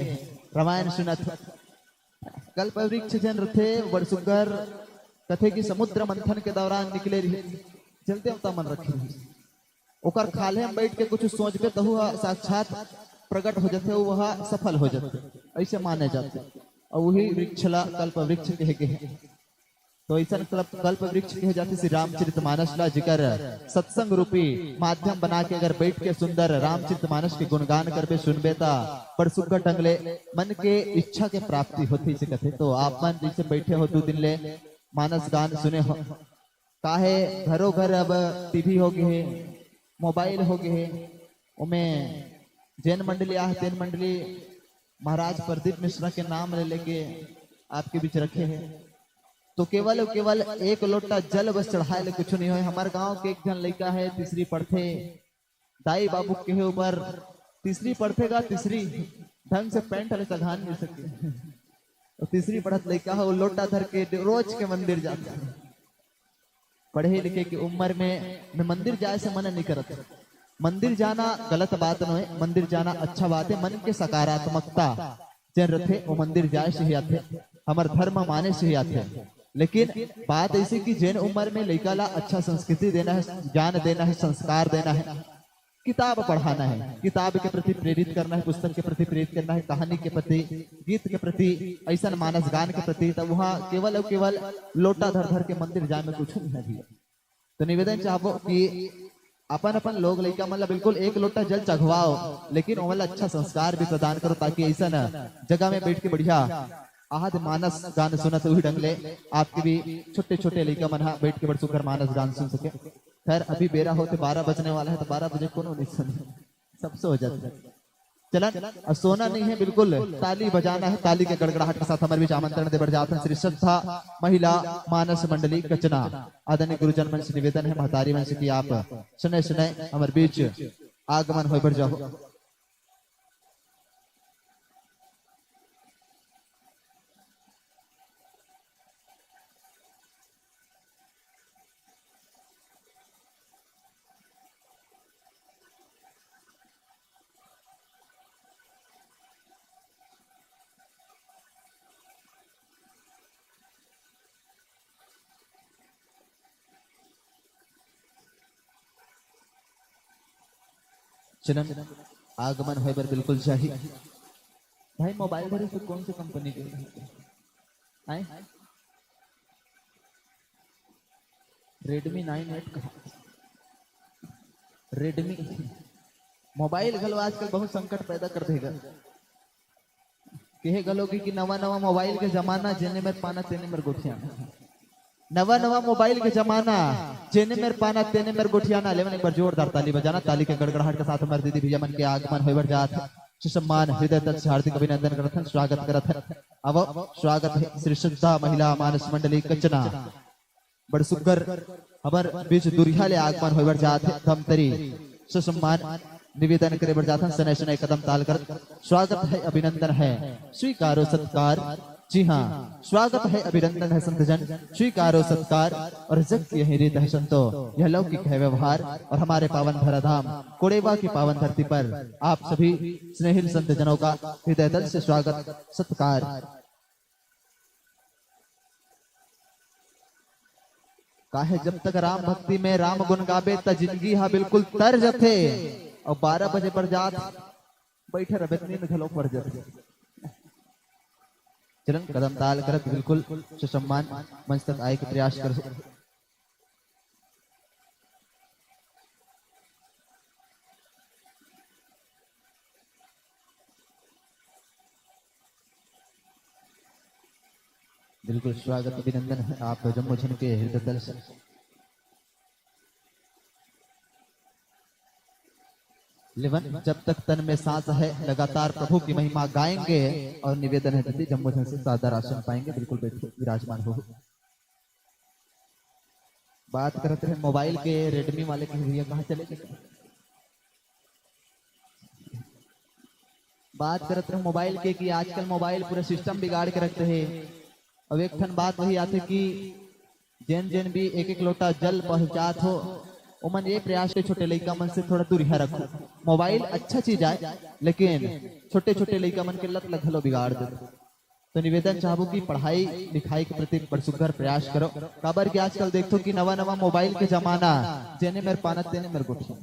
रामायण सुनत। कल्प वृक्ष जन रथे बड़ सुंदर कथे की समुद्र मंथन के दौरान निकले रही चलते होता मन रखे ओकर खाले में बैठ के कुछ सोचबे तो हुआ साक्षात प्रकट हो जाते वह सफल हो जाते ऐसे माने जाते और वही वृक्षला कल्प वृक्ष कहे के हैं। तो ऐसा कल्प वृक्ष कहे जाते श्री रामचरितमानस ला जिकर सत्संग रूपी माध्यम बना के अगर बैठ के सुंदर रामचरितमानस के गुणगान करबे सुनबे ता पर सुग्घर टंगले मन के इच्छा के प्राप्ति होती से कथे। तो आप मन जैसे बैठे हो 2 दिन ले मानस गान सुने हो काहे घरों घर अब टीवी हो गए मोबाइल हो गए उमें जैन मंडली आह जैन मंडली महाराज प्रदीप मिश्रा के नाम ले लेके आपके बीच रखे हैं। तो केवल केवल एक लोटा जल बस चढ़ाए ले कुछ नहीं हो। हमारे गांव के एक जन लड़का है तीसरी पढ़ते दाई बाबू के ऊपर तीसरी पढ़तेगा तीसरी ढंग से पैंट हले सधान मिल सके तो तीसरी पढ़त लड़का है वो लोटा धर के रोज के मंदिर जाता है। पढ़े लिखे की उम्र में मंदिर जाए से मन नहीं करता। मंदिर जाना गलत बात नहीं है, मंदिर जाना अच्छा बात है। मन के सकारात्मकता जन रथे वो मंदिर जाए से ही आते हमार धर्म माने से ही आते। लेकिन बात ऐसी कि जैन उम्र में लड़का ला अच्छा संस्कृति देना है ज्ञान देना है संस्कार देना है किताब पढ़ाना है किताब के प्रति प्रेरित करना है पुस्तक के प्रति प्रेरित करना है कहानी के प्रति गीत के प्रति ऐसा मानस गान के प्रति। तब वहाँ केवल और केवल लोटा धर धर के मंदिर जाए में कुछ नहीं है। तो निवेदन चाहो कि अपन अपन लोग लड़का मतलब बिल्कुल एक लोटा जल चघवाओ लेकिन वाला अच्छा संस्कार भी प्रदान करो ताकि ऐसा न जगह में बैठ के बढ़िया आहद मानस गान सुनत वही ढंग ले आपके भी छोटे छोटे लड़का मन बैठ के बड़ सुखर मानस गान सुन सके। खैर अभी बेरा होते 12 बजने वाला है तो 12 बजे कोनो नहीं सुने सबसे हो जाता है। चलन और सोना नहीं है बिल्कुल ताली बजाना है। ताली के गड़गड़ाहट के साथ हमारे बीच आमंत्रण दे बढ़ जाते हैं श्री श्रद्धा महिला मानस मंडली कचना आदरणीय गुरुजन मन से निवेदन है महतारी मन से कि आप सुने सुने हमारे बीच आगमन हो बढ़ जाओ। चलन आगमन हो बिल्कुल चाहिए। भाई मोबाइल धरे तो कौन सी कंपनी के आए रेडमी 9 कहा रेडमी मोबाइल गलो आजकल बहुत संकट पैदा कर देगा। कहे गलो कि नवा नवा मोबाइल के जमाना जेने में पाना तेने में गोठिया नवा नवा मोबाइल के जमाना जेने मेर पाना तेने मेर गोठियाना लेवन एक बार जोरदार ताली बजाना। ताली के गड़गड़ाहट के साथ हमारे दीदी भैया मन के आगमन होइबर जात सम्मान हृदय तक हार्दिक अभिनंदन करत हैं स्वागत करत हैं। अब स्वागत है श्री श्रद्धा महिला मानस मंडली कचना बड़ सुगर हमार बीच दुरिया ले आगमन होइबर जात है। धमतरी सुसम्मान निवेदन करे बढ़ जाता सने सने कदम ताल कर स्वागत है अभिनंदन है स्वीकारो सत्कार। जी हाँ स्वागत है अभिनंदन है संतजन स्वीकारो सत्कार और जग की यही रीत है संतो यह लौकिक है व्यवहार। और हमारे पावन धराधाम कोड़ेवा की पावन धरती पर आप सभी स्नेहिल संतजनों का हृदय दिल से स्वागत सत्कार। काहे जब तक राम भक्ति में राम गुण गाबे त जिंदगी हा बिल्कुल तर जथे और 12 बजे पर जात बैठे रहे नींद घलो पड़ जाते। चलन कदम ताल करत बिल्कुल सुसम्मान मंच तक आए के प्रयास करो। बिल्कुल स्वागत अभिनंदन है आप जम्मू जन के हृदय तल से। लेवन जब तक तन में सांस है लगातार प्रभु की महिमा गाएंगे और निवेदन है दीदी जम्मू जन से सादर आसन पाएंगे। बिल्कुल बैठो विराजमान हो। बात करते हैं मोबाइल के रेडमी वाले के भैया कहाँ चले गए। बात करते हैं मोबाइल के कि आजकल मोबाइल पूरा सिस्टम बिगाड़ के रखते हैं। अब एक ठन बात वही आते कि जैन जैन भी एक एक लोटा जल पहुंचात हो उमन ये प्रयास के छोटे लड़का मन से थोड़ा दूर रखो। मोबाइल अच्छा चीज है लेकिन छोटे छोटे लड़का मन के लत लगलो बिगाड़ दे। तो निवेदन चाहबो कि पढ़ाई लिखाई के प्रति बड़सुघर प्रयास करो। काबर कि आजकल देखो कि नवा नवा मोबाइल के जमाना जेने मेरे पाना तेने मेरे गोठिया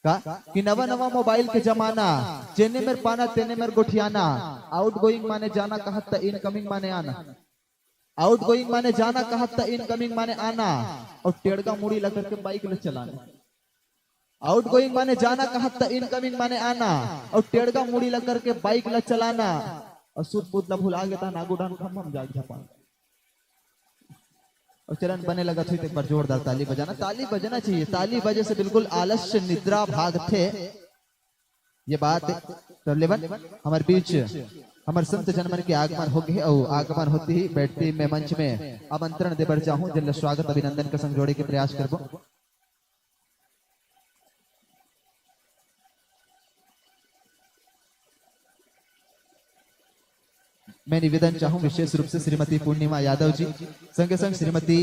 का कि नवा नवा मोबाइल के जमाना जेने मेरे पाना तेने मेरे गोठियाना। आउट गोइंग माने जाना कहत इनकमिंग माने आना। आउट गोइंग माने जाना कहत इनकमिंग माने आना और टेढ़गा मुड़ी लग करके बाइक ले चलाना। आउट गोइंग माने जाना कहत इनकमिंग माने आना और टेढ़गा मुड़ी लग करके बाइक ले चलाना और सूद बूद ला भुला गया नागू डान खम हम जाग झपा और चलन बने लगा थी। एक बार जोरदार ताली बजाना। ताली बजना चाहिए। ताली बजे से बिल्कुल आलस्य निद्रा भाग थे। ये बात तो लेवन हमारे बीच हमारे संत जनमन के आगमन हो गए और आगमन होती ही बैठती मैं मंच में आमंत्रण दे बर चाहूं जिन स्वागत अभिनंदन का संग जोड़े के प्रयास करबो। मैं निवेदन चाहूं विशेष रूप से श्रीमती पूर्णिमा यादव जी संगे संग श्रीमती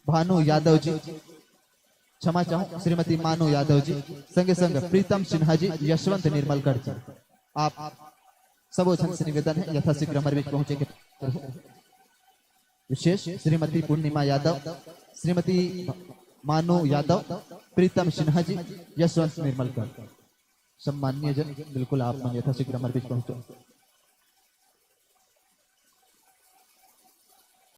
भानु यादव जी क्षमा चाहूं श्रीमती मानु यादव जी संगे संग प्रीतम सिन्हा जी यशवंत निर्मलकर जी आप सबो जन से निवेदन है यथाशीघ्र हमारे बीच पहुंचे के विशेष श्रीमती पूर्णिमा यादव श्रीमती मानु यादव प्रीतम सिन्हा जी यशवंत निर्मलकर सम्माननीय जन बिल्कुल आप यथाशीघ्र हमारे बीच पहुंचो।